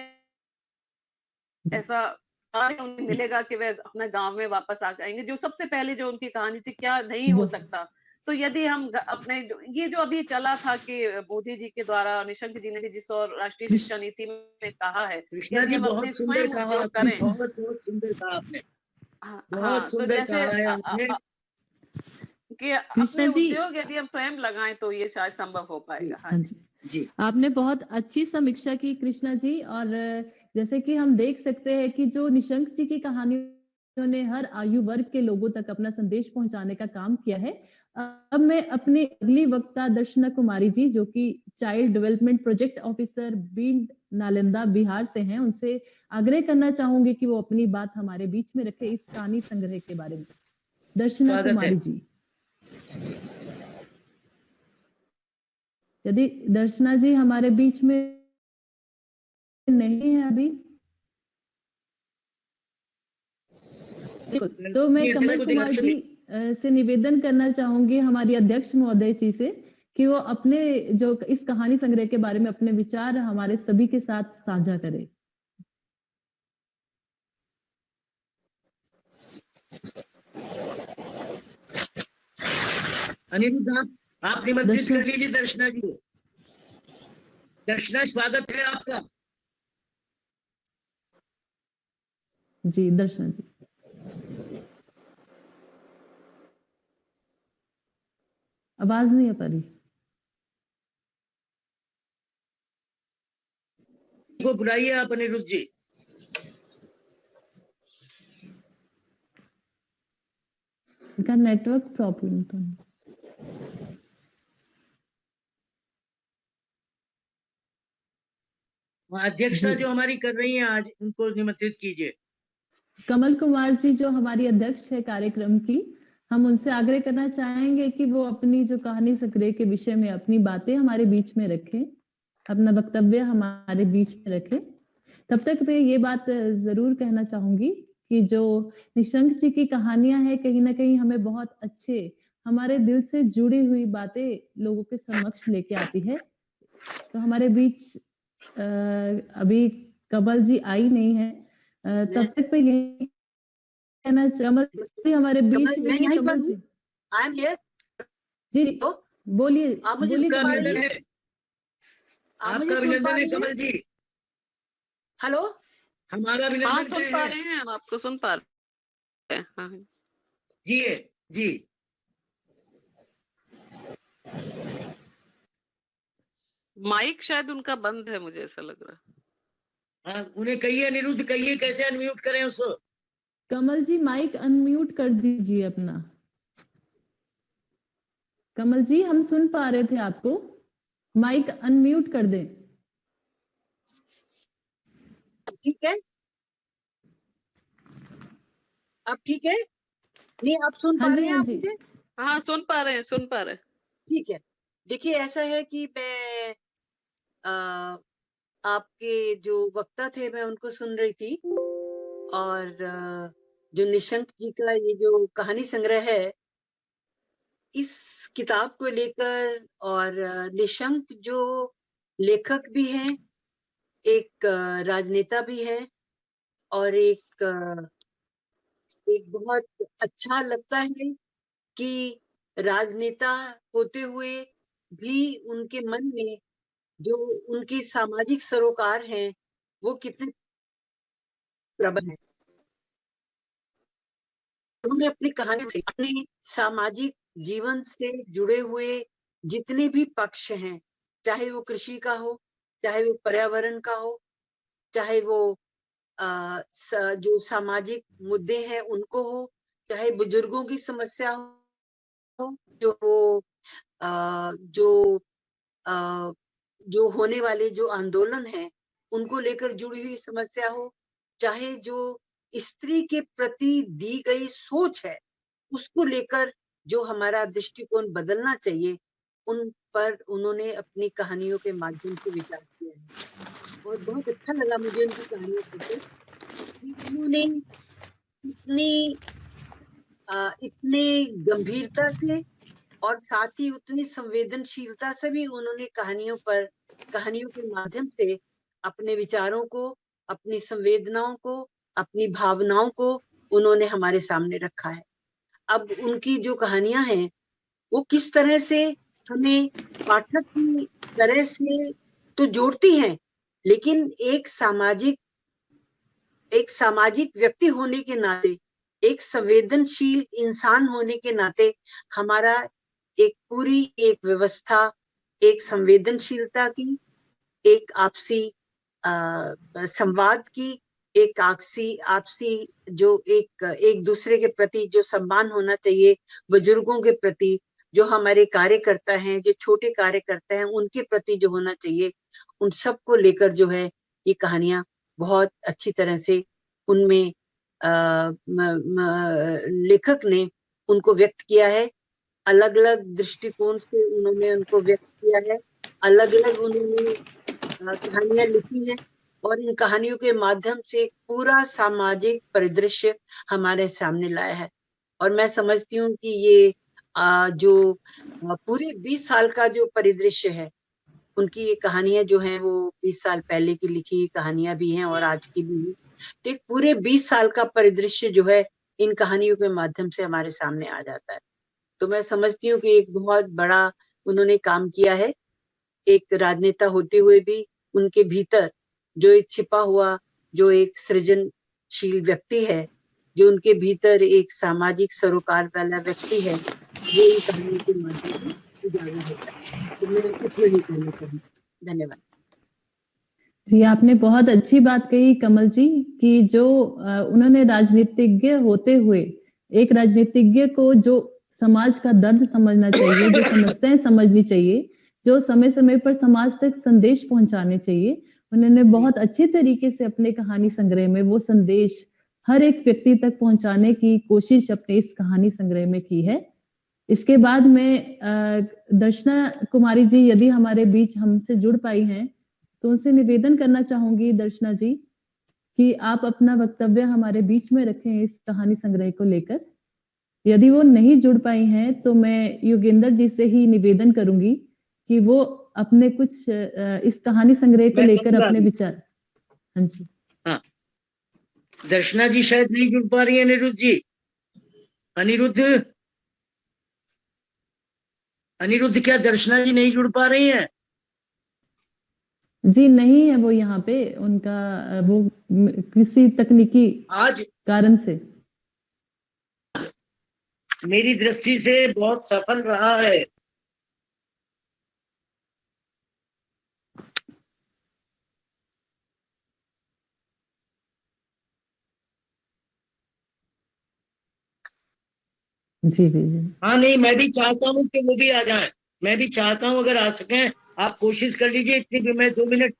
ऐसा उन्हें मिलेगा कि वे अपने गांव में वापस आ जाएंगे। जो सबसे पहले जो उनकी कहानी थी, क्या नहीं हो सकता। तो यदि हम अपने ये जो अभी चला था कि मोदी जी के द्वारा, निशंक जी ने भी जिस और राष्ट्रीय शिक्षा नीति में कहा है, यदि हम अपने स्वयं उद्योग करें। बहुत सुंदर कहा आपने, हाँ, तो जैसे कि अपने उद्योग यदि हम स्वयं लगाएं, तो ये शायद संभव हो पाएगा। हाँ जी, आपने बहुत अच्छी समीक्षा की कृष्णा जी। और जैसे कि हम देख सकते हैं कि जो निशंक जी की कहानियों ने हर आयु वर्ग के लोगों तक अपना संदेश पहुंचाने का काम किया है। अब मैं अपनी अगली वक्ता दर्शना कुमारी जी, जो कि child development project officer Beed Nalanda Bihar से हैं, उनसे आग्रह करना चाहूंगी कि वो अपनी बात हमारे बीच में रखे इस कहानी संग्रह के बारे में। दर्शना कुमारी जी, यदि दर्शना जी हमारे बीच में नहीं है अभी, तो मैं कमल कुमार जी से निवेदन करना चाहूंगी, हमारी अध्यक्ष महोदय जी से, कि वो अपने जो इस कहानी संग्रह के बारे में अपने विचार हमारे सभी के साथ साझा करें। अनिरुद्ध, आप निमंत्रित कर लीजिए दर्शना जी। दर्शना, स्वागत है आपका। जी दर्शना जी, आवाज नहीं आ पा रही। को बुलाइए आप अनिरुद्ध जी। इनका नेटवर्क प्रॉब्लम तो नहीं। अध्यक्षता जो हमारी कर रही हैं आज, उनको निमंत्रित कीजिए। कमल कुमार जी जो हमारी अध्यक्ष है कार्यक्रम की, हम उनसे आग्रह करना चाहेंगे कि वो अपनी जो कहानी संग्रह के विषय में अपनी बातें हमारे बीच में रखें, अपना वक्तव्य हमारे बीच में रखें। तब तक मैं ये बात जरूर कहना चाहूंगी कि जो निशंक जी की कहानियां हैं, कहीं ना कहीं हमें बहुत अच्छे, हमारे दिल से जुड़ी हुई बातें लोगों के समक्ष लेके आती है। तो हमारे बीच अभी कमल जी आई नहीं है, तब तक मैं यही कहना, कमल जी हमारे बीच में है। कमल जी, आई एम हियर जी बोलिए, आप मुझे बोलिए आपका सुन पा कमल रही जी। अभिनंदन हैं? है, आप मुझे आपका सुन पा अभिनंदन है रही हैं? कमल जी, हेलो, हमारा हाँ अभिनंदन सुन है। पा रहे हैं, हम आपको सुन पा रहे हैं। हाँ जी है, जी। माइक शायद उनका बंद है, मुझे ऐसा लग रहा है। हाँ, उन्हें कहिए, अनिरुद्ध कहिए कैसे अनम्यूट करें उसको। कमल जी माइक अनम्यूट कर दीजिए अपना। कमल जी हम सुन पा रहे थे आपको, माइक अनम्यूट कर दें। ठीक है, अब ठीक है? नहीं, आप सुन हाँ पा जी, रहे हैं हाँ आप जी। मुझे? हाँ सुन पा रहे हैं, सुन पा रहे हैं। ठीक है, देखिए ऐसा है कि मैं अ, आपके जो वक्ता थे मैं उनको सुन रही थी, और जो निशंक जी का ये जो कहानी संग्रह है, इस किताब को लेकर, और निशंक जो लेखक भी हैं, एक राजनेता भी है, और एक बहुत अच्छा लगता है कि राजनेता होते हुए भी उनके मन में जो उनके सामाजिक सरोकार हैं वो कितने प्रबल हैं। उन्होंने अपनी कहानी से अपने सामाजिक जीवन से जुड़े हुए जितने भी पक्ष हैं, चाहे वो कृषि का हो, चाहे वो पर्यावरण का हो, चाहे वो जो सामाजिक मुद्दे हैं उनको हो, चाहे बुजुर्गों की समस्या हो, जो वो जो जो होने वाले जो आंदोलन है उनको लेकर जुड़ी हुई समस्या हो, चाहे जो स्त्री के प्रति दी गई सोच है उसको लेकर जो हमारा दृष्टिकोण बदलना चाहिए, उन पर उन्होंने अपनी कहानियों के माध्यम से विचार किया है। और बहुत अच्छा लगा मुझे उनकी कहानियां पढ़कर कि उन्होंने इतनी इतने गंभीरता से और साथ ही उतनी संवेदनशीलता से भी उन्होंने कहानियों के माध्यम से अपने विचारों को, अपनी संवेदनाओं को, अपनी भावनाओं को उन्होंने हमारे सामने रखा है। अब उनकी जो कहानियां हैं वो किस तरह से हमें पाठक की तरह से तो जोड़ती हैं, लेकिन एक सामाजिक व्यक्ति होने के नाते, एक संवेदनशील इंसान होने के नाते हमारा एक व्यवस्था, एक संवेदनशीलता की, एक आपसी संवाद की, एक आपसी आपसी जो एक दूसरे के प्रति जो सम्मान होना चाहिए, बुजुर्गों के प्रति, जो हमारे कार्यकर्ता हैं, जो छोटे कार्यकर्ता हैं, उनके प्रति जो होना चाहिए, उन सब को लेकर जो है ये कहानियां बहुत अच्छी तरह से उनमें लेखक ने उनको व्यक्त किया है। अलग अलग दृष्टिकोण से उन्होंने उनको व्यक्त किया है, अलग अलग उन्होंने कहानियां लिखी हैं, और इन कहानियों के माध्यम से एक पूरा सामाजिक परिदृश्य हमारे सामने लाया है। और मैं समझती हूँ कि ये जो पूरे 20 साल का जो परिदृश्य है, उनकी ये कहानियां जो हैं वो 20 साल पहले की लिखी कहानियां भी हैं और आज की भी हैं। तो एक पूरे 20 साल का परिदृश्य जो है इन कहानियों के माध्यम से हमारे सामने आ जाता है। तो मैं समझती हूँ कि एक बहुत बड़ा उन्होंने काम किया है, एक राजनेता होते हुए भी उनके भीतर जो एक छिपा हुआ, जो एक सृजनशील व्यक्ति है, जो उनके भीतर एक सामाजिक सरोकार वाला व्यक्ति है, वो इन कहानियों के माध्यम से उजागर होता है। तो मैं इतना ही कहना चाहूँगी। धन्यवाद। जी आपने बहुत अच्छी बात कही कमल जी, कि जो उन्होंने राजनीतिज्ञ होते हुए, एक राजनीतिज्ञ को जो समाज का दर्द समझना चाहिए, जो समस्याएं समझनी चाहिए, जो समय समय पर समाज तक संदेश पहुंचाने चाहिए, उन्होंने बहुत अच्छे तरीके से अपने कहानी संग्रह में वो संदेश हर एक व्यक्ति तक पहुंचाने की कोशिश अपने इस कहानी संग्रह में की है। इसके बाद में दर्शना कुमारी जी यदि हमारे बीच हमसे जुड़ पाई हैं तो उनसे निवेदन करना चाहूंगी दर्शना जी कि आप अपना वक्तव्य हमारे बीच में रखें इस कहानी संग्रह को लेकर। यदि वो नहीं जुड़ पाई हैं तो मैं योगेंद्र जी से ही निवेदन करूंगी कि वो अपने कुछ इस कहानी संग्रह को लेकर अपने विचार। हाँ जी। हाँ, दर्शना जी शायद नहीं जुड़ पा रही है। अनिरुद्ध जी, अनिरुद्ध क्या दर्शना जी नहीं जुड़ पा रही हैं? जी नहीं है वो यहाँ पे, उनका वो किसी तकनीकी आज कारण से मेरी दृष्टि से बहुत सफल रहा है। जी जी जी। हाँ नहीं, मैं भी चाहता हूँ कि वो भी आ जाएं। मैं भी चाहता हूँ अगर आ सकें, आप कोशिश कर लीजिए इतनी भी, मैं 2 मिनट।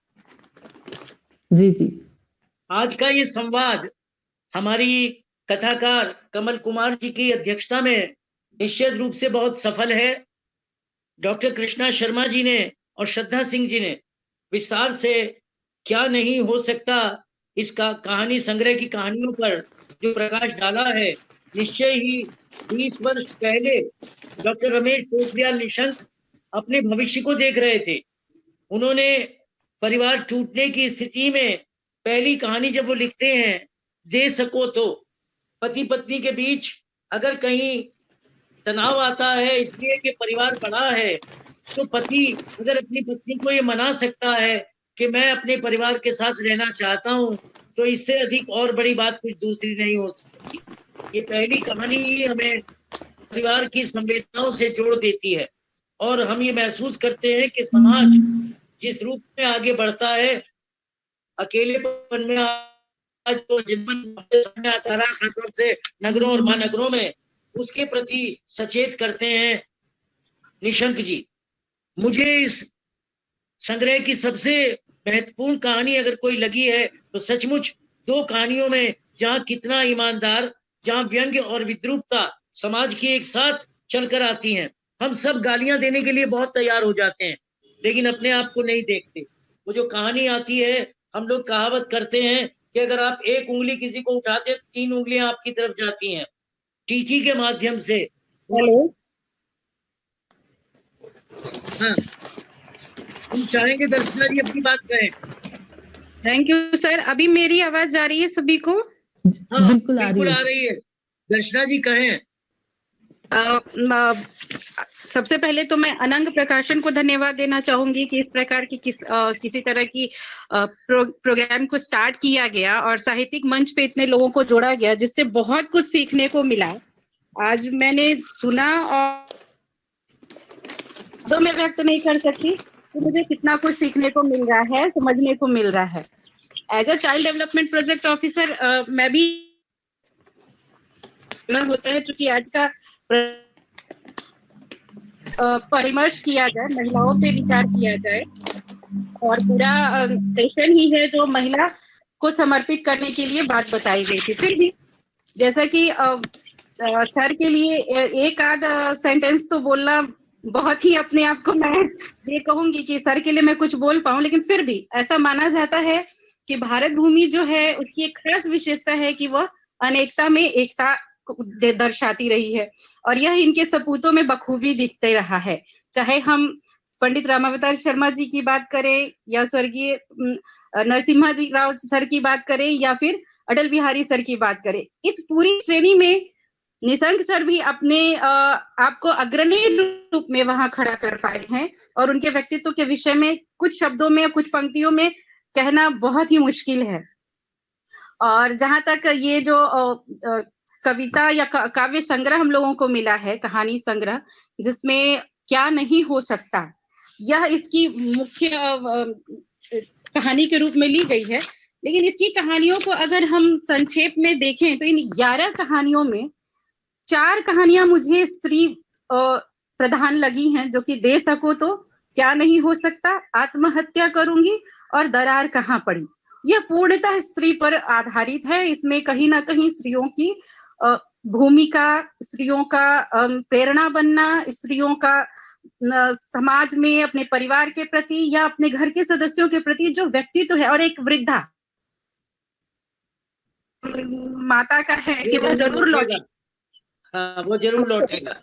जी जी। आज का ये संवाद हमारी कथाकार कमल कुमार जी की अध्यक्षता में निश्चित रूप से बहुत सफल है। डॉक्टर कृष्णा शर्मा जी ने और श्रद्धा सिंह जी ने विस्तार से क्या नहीं हो सकता इसका कहानी संग्रह की कहानियों पर जो प्रकाश डाला है। निश्चय ही 20 वर्ष पहले डॉक्टर रमेश पोखरियाल निशंक अपने भविष्य को देख रहे थे। उन्होंने परिवार टूटने की स्थिति में पहली कहानी जब वो लिखते हैं, दे सको तो, पति पत्नी के बीच अगर कहीं तनाव आता है इसलिए कि परिवार बड़ा है, तो पति अगर अपनी पत्नी को ये मना सकता है कि मैं अपने परिवार के साथ रहना चाहता हूं, तो इससे अधिक और बड़ी बात कुछ दूसरी नहीं हो सकती। ये पहली कहानी ही हमें परिवार की संवेदनाओं से जोड़ देती है और हम ये महसूस करते हैं कि समाज जिस रूप में आगे बढ़ता है, अकेलेपन में आज तो जीवन सामने आता रहा, खासतौर से नगरों और महानगरों में, उसके प्रति सचेत करते हैं निशंक जी। मुझे इस संग्रह की सबसे महत्वपूर्ण कहानी अगर कोई लगी है तो सचमुच 2 कहानियों में जहां कितना ईमानदार, जहां व्यंग्य और विद्रूपता समाज की एक साथ चलकर आती हैं। हम सब गालियां देने के लिए बहुत तैयार हो जाते हैं लेकिन अपने आप को नहीं देखते। वो जो कहानी आती है, हम लोग कहावत करते हैं कि अगर आप एक उंगली किसी को उठाते हैं 3 उंगलियां आपकी तरफ जाती हैं। टीटी के माध्यम से। हेलो, हाँ, हम चाहेंगे दर्शना जी अपनी बात करें। Thank you sir. अभी मेरी आवाज जा रही है सभी को? हाँ, बिल्कुल आ रही है। दर्शना जी कहें। सबसे पहले तो मैं अनंग प्रकाशन को धन्यवाद देना चाहूंगी कि इस प्रकार की किसी तरह की प्रोग्राम को स्टार्ट किया गया और साहित्यिक मंच पे इतने लोगों को जोड़ा गया, जिससे बहुत कुछ सीखने को मिला। आज मैंने सुना और तो मैं व्यक्त नहीं कर सकती कि मुझे कितना कुछ सीखने को मिल रहा है, समझने को मिल रहा है। As a child development project officer मैं भी होता है चूंकि आज का परामर्श किया जाए, महिलाओं पे विचार किया जाए और पूरा सेशन ही है जो महिला को समर्पित करने के लिए बात बताई गई थी। फिर भी जैसा कि सर के लिए एक आध सेंटेंस तो बोलना बहुत ही अपने आप को मैं ये कहूंगी कि सर के लिए मैं कुछ बोल पाऊं, लेकिन फिर भी ऐसा माना जाता है कि भारत भूमि जो है उसकी एक खास विशेषता है कि वह अनेकता में एकता दर्शाती रही है और यह इनके सपूतों में बखूबी दिखते रहा है। चाहे हम पंडित रामावतार शर्मा जी की बात करें या स्वर्गीय नरसिम्हा जी राव सर की बात करें या फिर अटल बिहारी सर की बात करें, इस पूरी श्रेणी में निशंक सर भी अपने आपको अग्रणी रूप में वहां खड़ा कर पाए हैं और उनके व्यक्तित्व के विषय में कुछ शब्दों में, कुछ पंक्तियों में कहना बहुत ही मुश्किल है। और जहां तक ये जो कविता या काव्य संग्रह हम लोगों को मिला है, कहानी संग्रह, जिसमें क्या नहीं हो सकता, यह इसकी मुख्य कहानी के रूप में ली गई है। लेकिन इसकी कहानियों को अगर हम संक्षेप में देखें तो इन 11 कहानियों में 4 कहानियां मुझे स्त्री प्रधान लगी हैं, जो कि दे सको तो, क्या नहीं हो सकता, आत्महत्या करूंगी और दरार कहाँ पड़ी। यह पूर्णतः स्त्री पर आधारित है। इसमें कहीं ना कहीं स्त्रियों की भूमिका, स्त्रियों का प्रेरणा बनना, स्त्रियों का समाज में अपने परिवार के प्रति या अपने घर के सदस्यों के प्रति जो व्यक्तित्व है, और एक वृद्धा माता का है कि वह जरूर लौटेगा। हाँ, वो जरूर लौटेगा।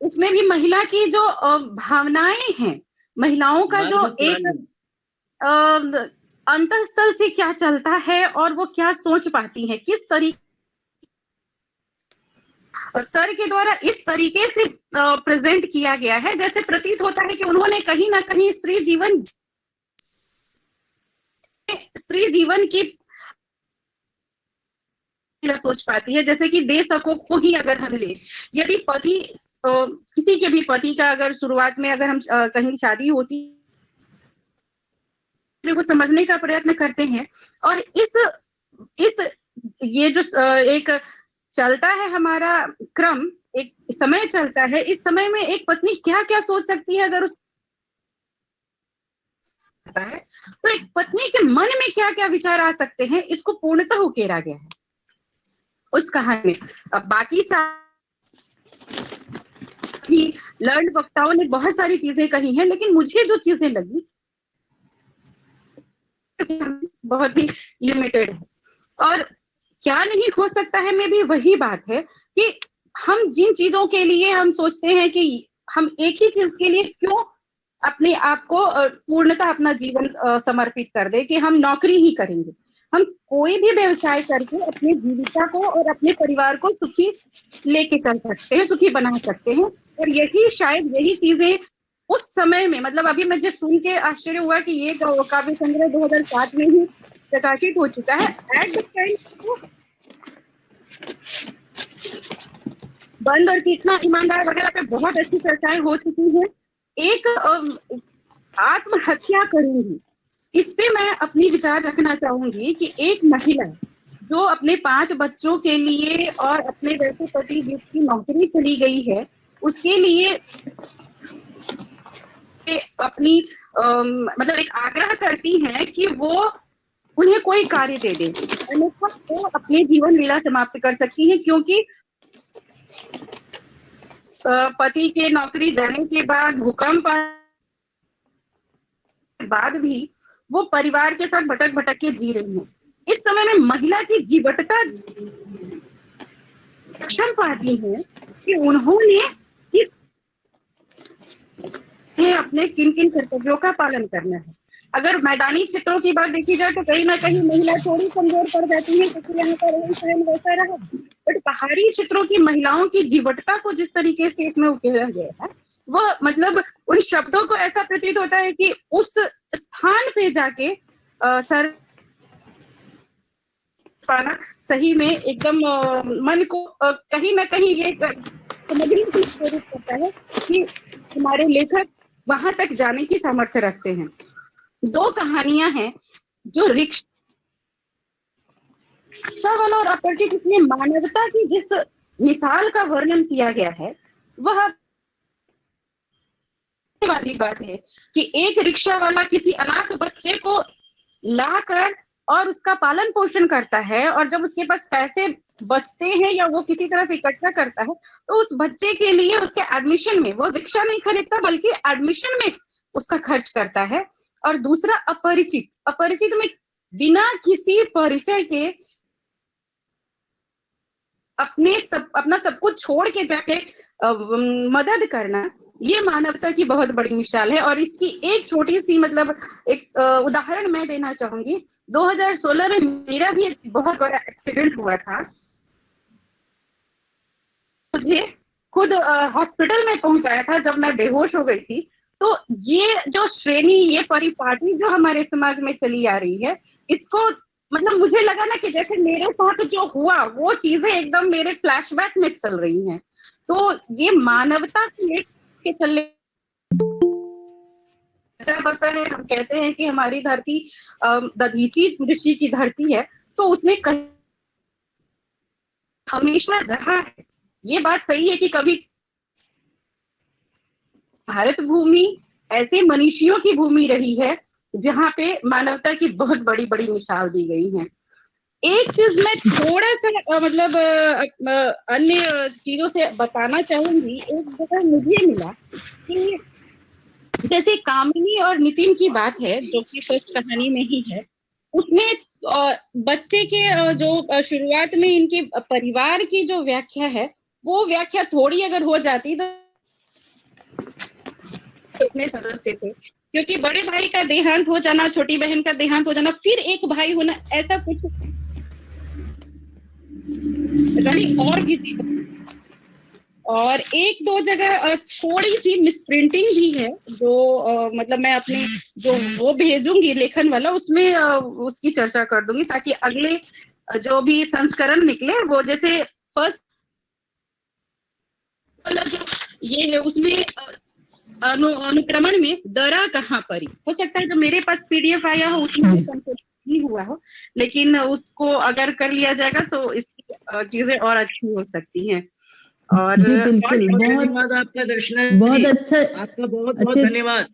उसमें भी महिला की जो भावनाएं हैं, महिलाओं का जो एक अंतःस्थल से क्या चलता है और वो क्या सोच पाती है, किस तरीके सर के द्वारा इस तरीके से प्रेजेंट किया गया है, जैसे प्रतीत होता है कि उन्होंने कहीं ना कहीं स्त्री जीवन की सोच पाती है। जैसे कि दे सको को ही अगर हम ले, यदि पति किसी के भी पति का अगर शुरुआत में अगर हम कहीं शादी होती को समझने का प्रयत्न करते हैं, और इस ये जो एक चलता है हमारा क्रम, एक समय चलता है, इस समय में एक पत्नी क्या क्या सोच सकती है अगर उस है, तो एक पत्नी के मन में क्या क्या विचार आ सकते हैं, इसको पूर्णतः उकेरा गया है उस कहानी में। अब बाकी साथी लर्न वक्ताओं ने बहुत सारी चीजें कही हैं, लेकिन मुझे जो चीजें लगी बहुत ही लिमिटेड है। और क्या नहीं हो सकता है में भी वही बात है कि हम जिन चीजों के लिए हम सोचते हैं कि हम एक ही चीज के लिए क्यों अपने आप को पूर्णतः अपना जीवन समर्पित कर दे कि हम नौकरी ही करेंगे। हम कोई भी व्यवसाय करके अपनी जीविका को और अपने परिवार को सुखी लेके चल सकते हैं, सुखी बना सकते हैं। और यही शायद यही चीजें उस समय में, मतलब अभी मुझे सुन के आश्चर्य हुआ कि ये काव्य संग्रह 2007 में ही प्रकाशित हो चुका है। एट द टाइम बंद और कितना ईमानदार वगैरह पे बहुत अच्छी चर्चाएं हो चुकी हैं। एक आत्महत्या करूंगी, इस पे मैं अपनी विचार रखना चाहूंगी कि एक महिला जो अपने 5 बच्चों के लिए और अपने वैसे पति जिसकी नौकरी चली गई है उसके लिए अपनी मतलब एक आग्रह करती है कि वो उन्हें कोई कार्य दे दे, अन्यथा वो अपने जीवन लीला समाप्त कर सकती है, क्योंकि पति के नौकरी जाने के बाद, भूकंप बाद भी वो परिवार के साथ भटक भटक के जी रही है। इस समय में महिला की जीवटता सक्षम पाती है कि उन्होंने अपने किन किन कर्तव्यों का पालन करना है। अगर मैदानी क्षेत्रों की बात देखी जाए तो कहीं ना कहीं महिला थोड़ी कमजोर पड़ जाती है, क्योंकि यहाँ का रहन सहन वैसा रहा। बट पहाड़ी क्षेत्रों की महिलाओं की जीवटता को जिस तरीके से इसमें उकेरा गया है, वह मतलब उन शब्दों को ऐसा प्रतीत होता है कि उस स्थान पे जाके सर पाना सही में एकदम मन को कहीं ना कहीं ये समझने की प्रेरित करता है कि हमारे लेखक वहां तक जाने की सामर्थ्य रखते हैं। 2 कहानियां हैं जो रिक्शा वाला और अपरिचित, इसमें मानवता की जिस मिसाल का वर्णन किया गया है वह वाली बात है कि एक रिक्शा वाला किसी अनाथ बच्चे को लाकर और उसका पालन पोषण करता है, और जब उसके पास पैसे बचते हैं या वो किसी तरह से इकट्ठा करता है तो उस बच्चे के लिए उसके एडमिशन में वो रिक्शा नहीं खरीदता बल्कि एडमिशन में उसका खर्च करता है। और दूसरा अपरिचित में बिना किसी परिचय के अपना सब कुछ छोड़ के जाके मदद करना, ये मानवता की बहुत बड़ी मिसाल है। और इसकी एक छोटी सी मतलब एक उदाहरण मैं देना चाहूंगी। 2016 में मेरा भी एक बहुत बड़ा एक्सीडेंट हुआ था। मुझे खुद हॉस्पिटल में पहुंचाया था जब मैं बेहोश हो गई थी। तो ये जो श्रेणी, ये परिपाटी जो हमारे समाज में चली आ रही है, इसको मतलब मुझे लगा ना कि जैसे मेरे साथ जो हुआ वो चीजें एकदम मेरे फ्लैशबैक में चल रही हैं। तो ये मानवता को लेके चलने अच्छा बसा है। हम कहते हैं कि हमारी धरती दधीची ऋषि की धरती है, तो उसमें हमेशा रहा है। ये बात सही है कि कभी भारत भूमि ऐसे मनीषियों की भूमि रही है जहाँ पे मानवता की बहुत बड़ी बड़ी मिसाल दी गई है। एक चीज मैं थोड़ा सा अन्य चीजों से बताना चाहूंगी। एक जगह मुझे मिला कि जैसे कामिनी और नितिन की बात है जो कि फर्स्ट कहानी में ही है, उसमें बच्चे के जो शुरुआत में इनके परिवार की जो व्याख्या है वो व्याख्या थोड़ी अगर हो जाती तो कितने सदस्य थे, क्योंकि बड़े भाई का देहांत हो जाना, छोटी बहन का देहांत हो जाना, फिर एक भाई होना, ऐसा कुछ और भी चीज। और एक दो जगह थोड़ी सी मिसप्रिंटिंग भी है जो मतलब मैं अपने जो वो भेजूंगी लेखन वाला उसमें उसकी चर्चा कर दूंगी, ताकि अगले जो भी संस्करण निकले वो जैसे फर्स्ट वाला जो ये है उसमें अनुक्रमण में दरा कहाँ परी, हो सकता है जो मेरे पास पीडीएफ आया हो उसमें नहीं हुआ हो, लेकिन उसको अगर कर लिया जाएगा तो इसकी चीजें और अच्छी हो सकती हैं। और जी बिल्कुल, धन्यवाद आपका दर्शना बहुत जी, अच्छा, आपका बहुत बहुत धन्यवाद।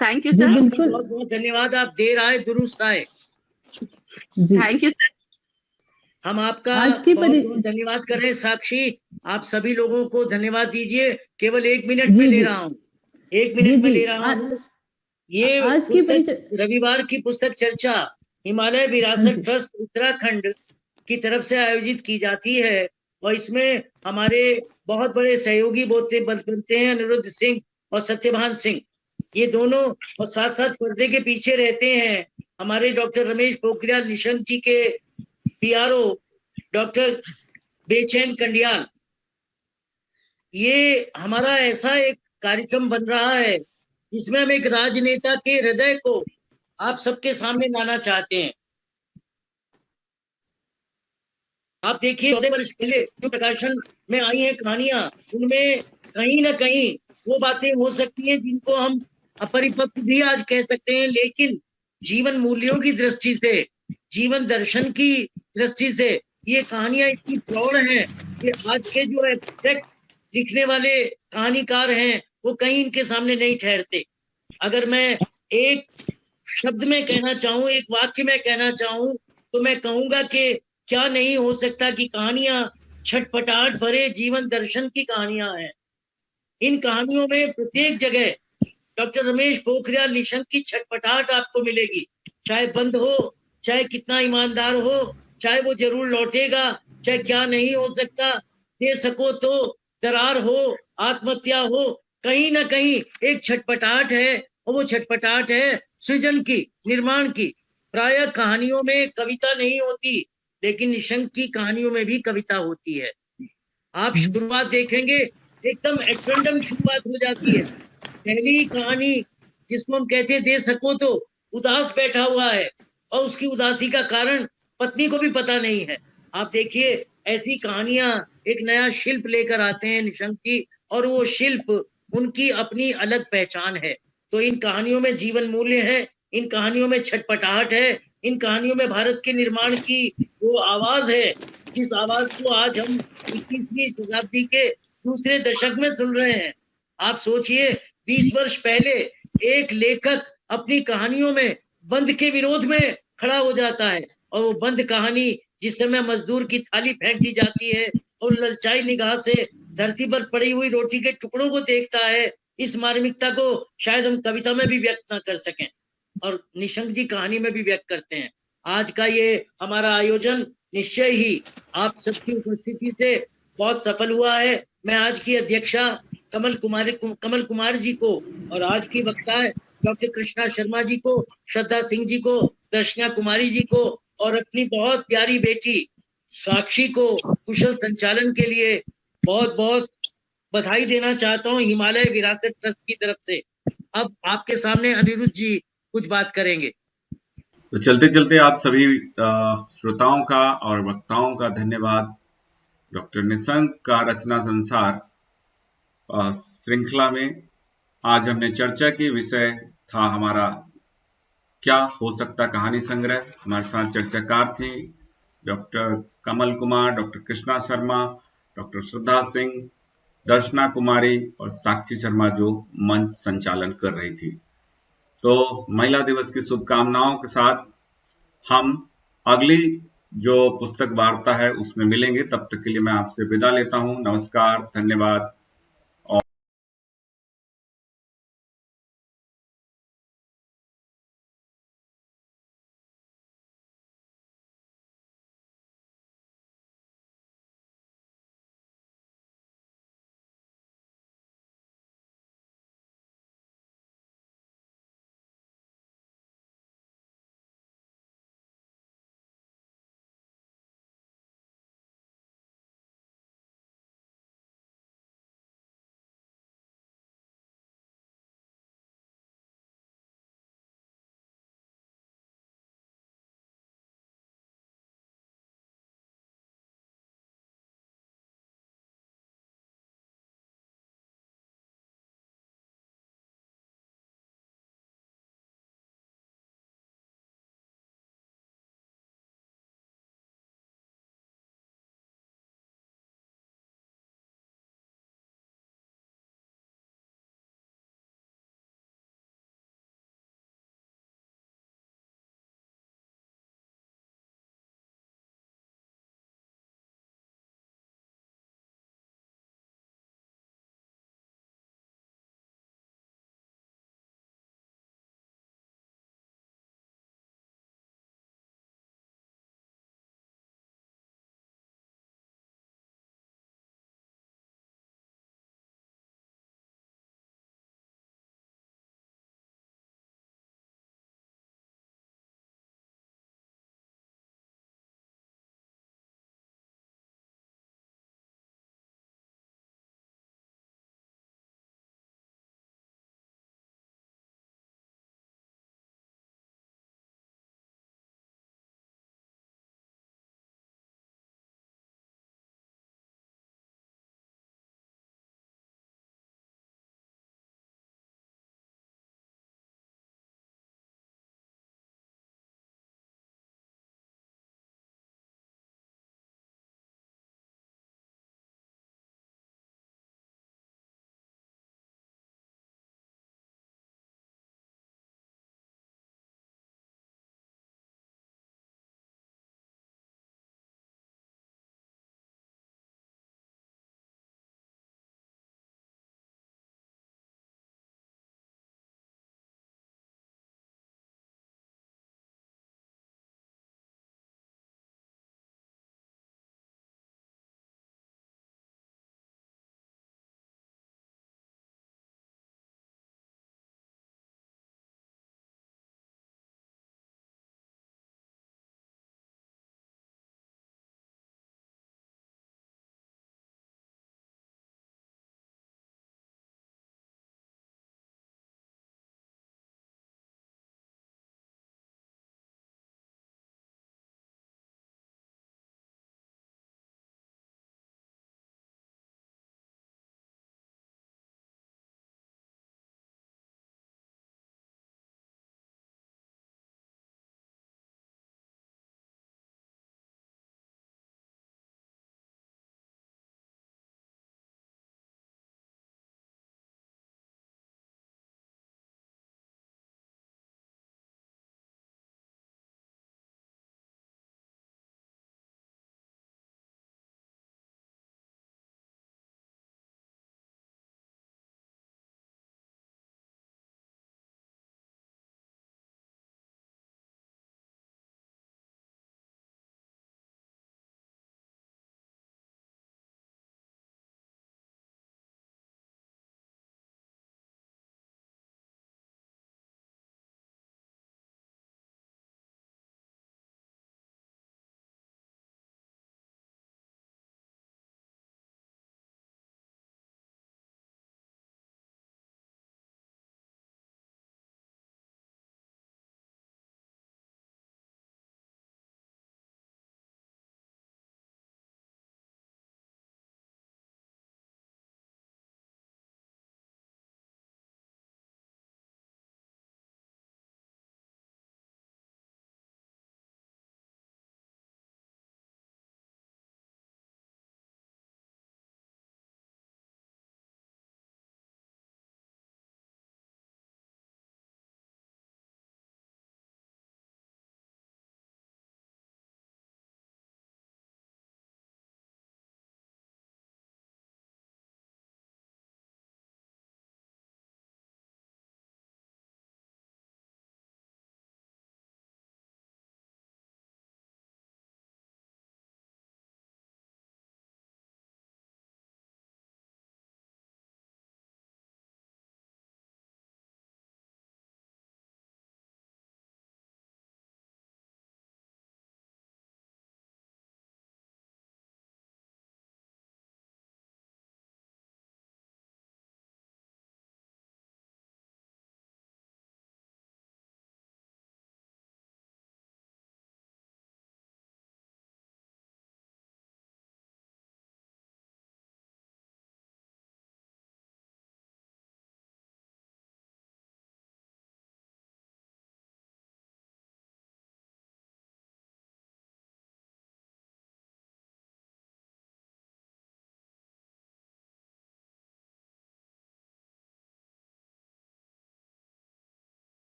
थैंक यू जी सर, बिल्कुल, बहुत बहुत धन्यवाद। आप देर आए दुरुस्त आए। Thank you sir. हम आपका आज की बहुत धन्यवाद कर रहे हैं। साक्षी, आप सभी लोगों को धन्यवाद दीजिए। केवल 1 मिनट में ले रहा हूँ, 1 मिनट में ले रहा हूँ। ये आज की रविवार की पुस्तक चर्चा हिमालय विरासत ट्रस्ट उत्तराखंड की तरफ से आयोजित की जाती है, और इसमें हमारे बहुत बड़े सहयोगी बनते हैं अनिरुद्ध सिंह और सत्यभान सिंह, ये दोनों, और साथ साथ पर्दे के पीछे रहते हैं हमारे डॉक्टर रमेश पोखरियाल निशंक जी के पीआरओ डॉक्टर बेचैन कंडियाल। ये हमारा ऐसा एक कार्यक्रम बन रहा है जिसमें हम एक राजनेता के हृदय को आप सबके सामने लाना चाहते हैं। आप देखिए 14 वर्ष पहले जो प्रकाशन में आई हैं कहानियां, उनमें कहीं ना कहीं वो बातें हो सकती हैं जिनको हम अपरिपक्व भी आज कह सकते हैं, लेकिन जीवन मूल्यों की दृष्टि से, जीवन दर्शन की दृष्टि से ये कहानियां इतनी प्रौढ़ हैं कि आज के जो एब्स्ट्रैक्ट लिखने वाले कहानीकार हैं वो कहीं इनके सामने नहीं ठहरते। अगर मैं एक शब्द में कहना चाहूं, एक वाक्य में कहना चाहूं, तो मैं कहूंगा कि क्या नहीं हो सकता कि कहानियां छटपटाहट भरे जीवन दर्शन की कहानियां हैं। इन कहानियों में प्रत्येक जगह डॉक्टर रमेश पोखरियाल निशंक की छटपटाहट आपको मिलेगी, चाहे बंद हो, चाहे कितना ईमानदार हो, चाहे वो जरूर लौटेगा, चाहे क्या नहीं हो सकता, दे सको तो, दरार हो, आत्महत्या हो, कहीं ना कहीं एक छटपटाहट है, और वो छटपटाहट है सृजन की, निर्माण की। प्रायः कहानियों में कविता नहीं होती, लेकिन निशंक की कहानियों में भी कविता होती है। आप शुरुआत देखेंगे एकदम एट्रेंडम शुरुआत हो जाती है। पहली कहानी जिसको हम कहते हैं दे सको तो, उदास बैठा हुआ है और उसकी उदासी का कारण पत्नी को भी पता नहीं है। आप देखिए ऐसी कहानियां एक नया शिल्प लेकर आते हैं निशंक जी, और वो शिल्प उनकी अपनी अलग पहचान है। तो इन कहानियों में जीवन मूल्य है, इन कहानियों में छटपटाहट है, इन कहानियों में भारत के निर्माण की वो आवाज है जिस आवाज को आज हम 21वीं शताब्दी के दूसरे दशक में सुन रहे हैं। आप सोचिए 20 वर्ष पहले एक लेखक अपनी कहानियों में बंद के विरोध में खड़ा हो जाता है, और वो बंद कहानी जिस समय मजदूर की थाली फेंक दी जाती है और ललचाई निगाह से धरती पर पड़ी हुई रोटी के टुकड़ों को देखता है, इस मार्मिकता को शायद हम कविता में भी व्यक्त ना कर सकें, और निशंक जी कहानी में भी व्यक्त करते हैं। आज का ये हमारा आयोजन निश्चय ही आप सबकी उपस्थिति से बहुत सफल हुआ है। मैं आज की अध्यक्षा कमल कुमार जी को, और आज की वक्ता है डॉक्टर कृष्णा शर्मा जी को, श्रद्धा सिंह जी को, दर्शना कुमारी जी को, और अपनी बहुत प्यारी बेटी साक्षी को कुशल संचालन के लिए बहुत बहुत बधाई देना चाहता हूँ हिमालय विरासत ट्रस्ट की तरफ से। अब आपके सामने अनिरुद्ध जी कुछ बात करेंगे। तो चलते चलते आप सभी श्रोताओं का और वक्ताओं का धन्यवाद। डॉक्टर निशंक का रचना संसार श्रृंखला में आज हमने चर्चा की विषय था हमारा क्या हो सकता कहानी संग्रह। हमारे साथ चर्चाकार थी doctor Kamal Kumar, doctor Krishna Sharma, doctor श्रद्धा सिंह, दर्शना कुमारी और साक्षी शर्मा जो मंच संचालन कर रही थी। तो महिला दिवस की शुभकामनाओं के साथ हम अगली जो पुस्तक वार्ता है उसमें मिलेंगे। तब तक के लिए मैं आपसे विदा लेता हूं। नमस्कार, धन्यवाद।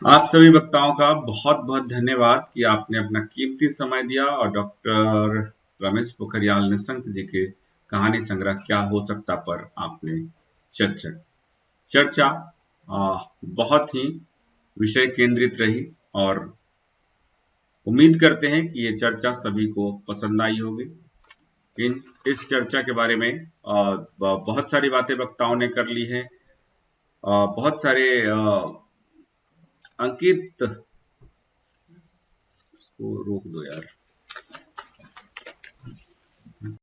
आप सभी वक्ताओं का बहुत बहुत धन्यवाद कि आपने अपना कीमती समय दिया और डॉक्टर रमेश पोखरियाल निशंक जी के कहानी संग्रह क्या हो सकता पर आपने चर्चा बहुत ही विषय केंद्रित रही और उम्मीद करते हैं कि ये चर्चा सभी को पसंद आई होगी। इस चर्चा के बारे में बहुत सारी बातें वक्ताओं ने कर ली हैं। बहुत सारे अंकित, इसको रोक दो यार।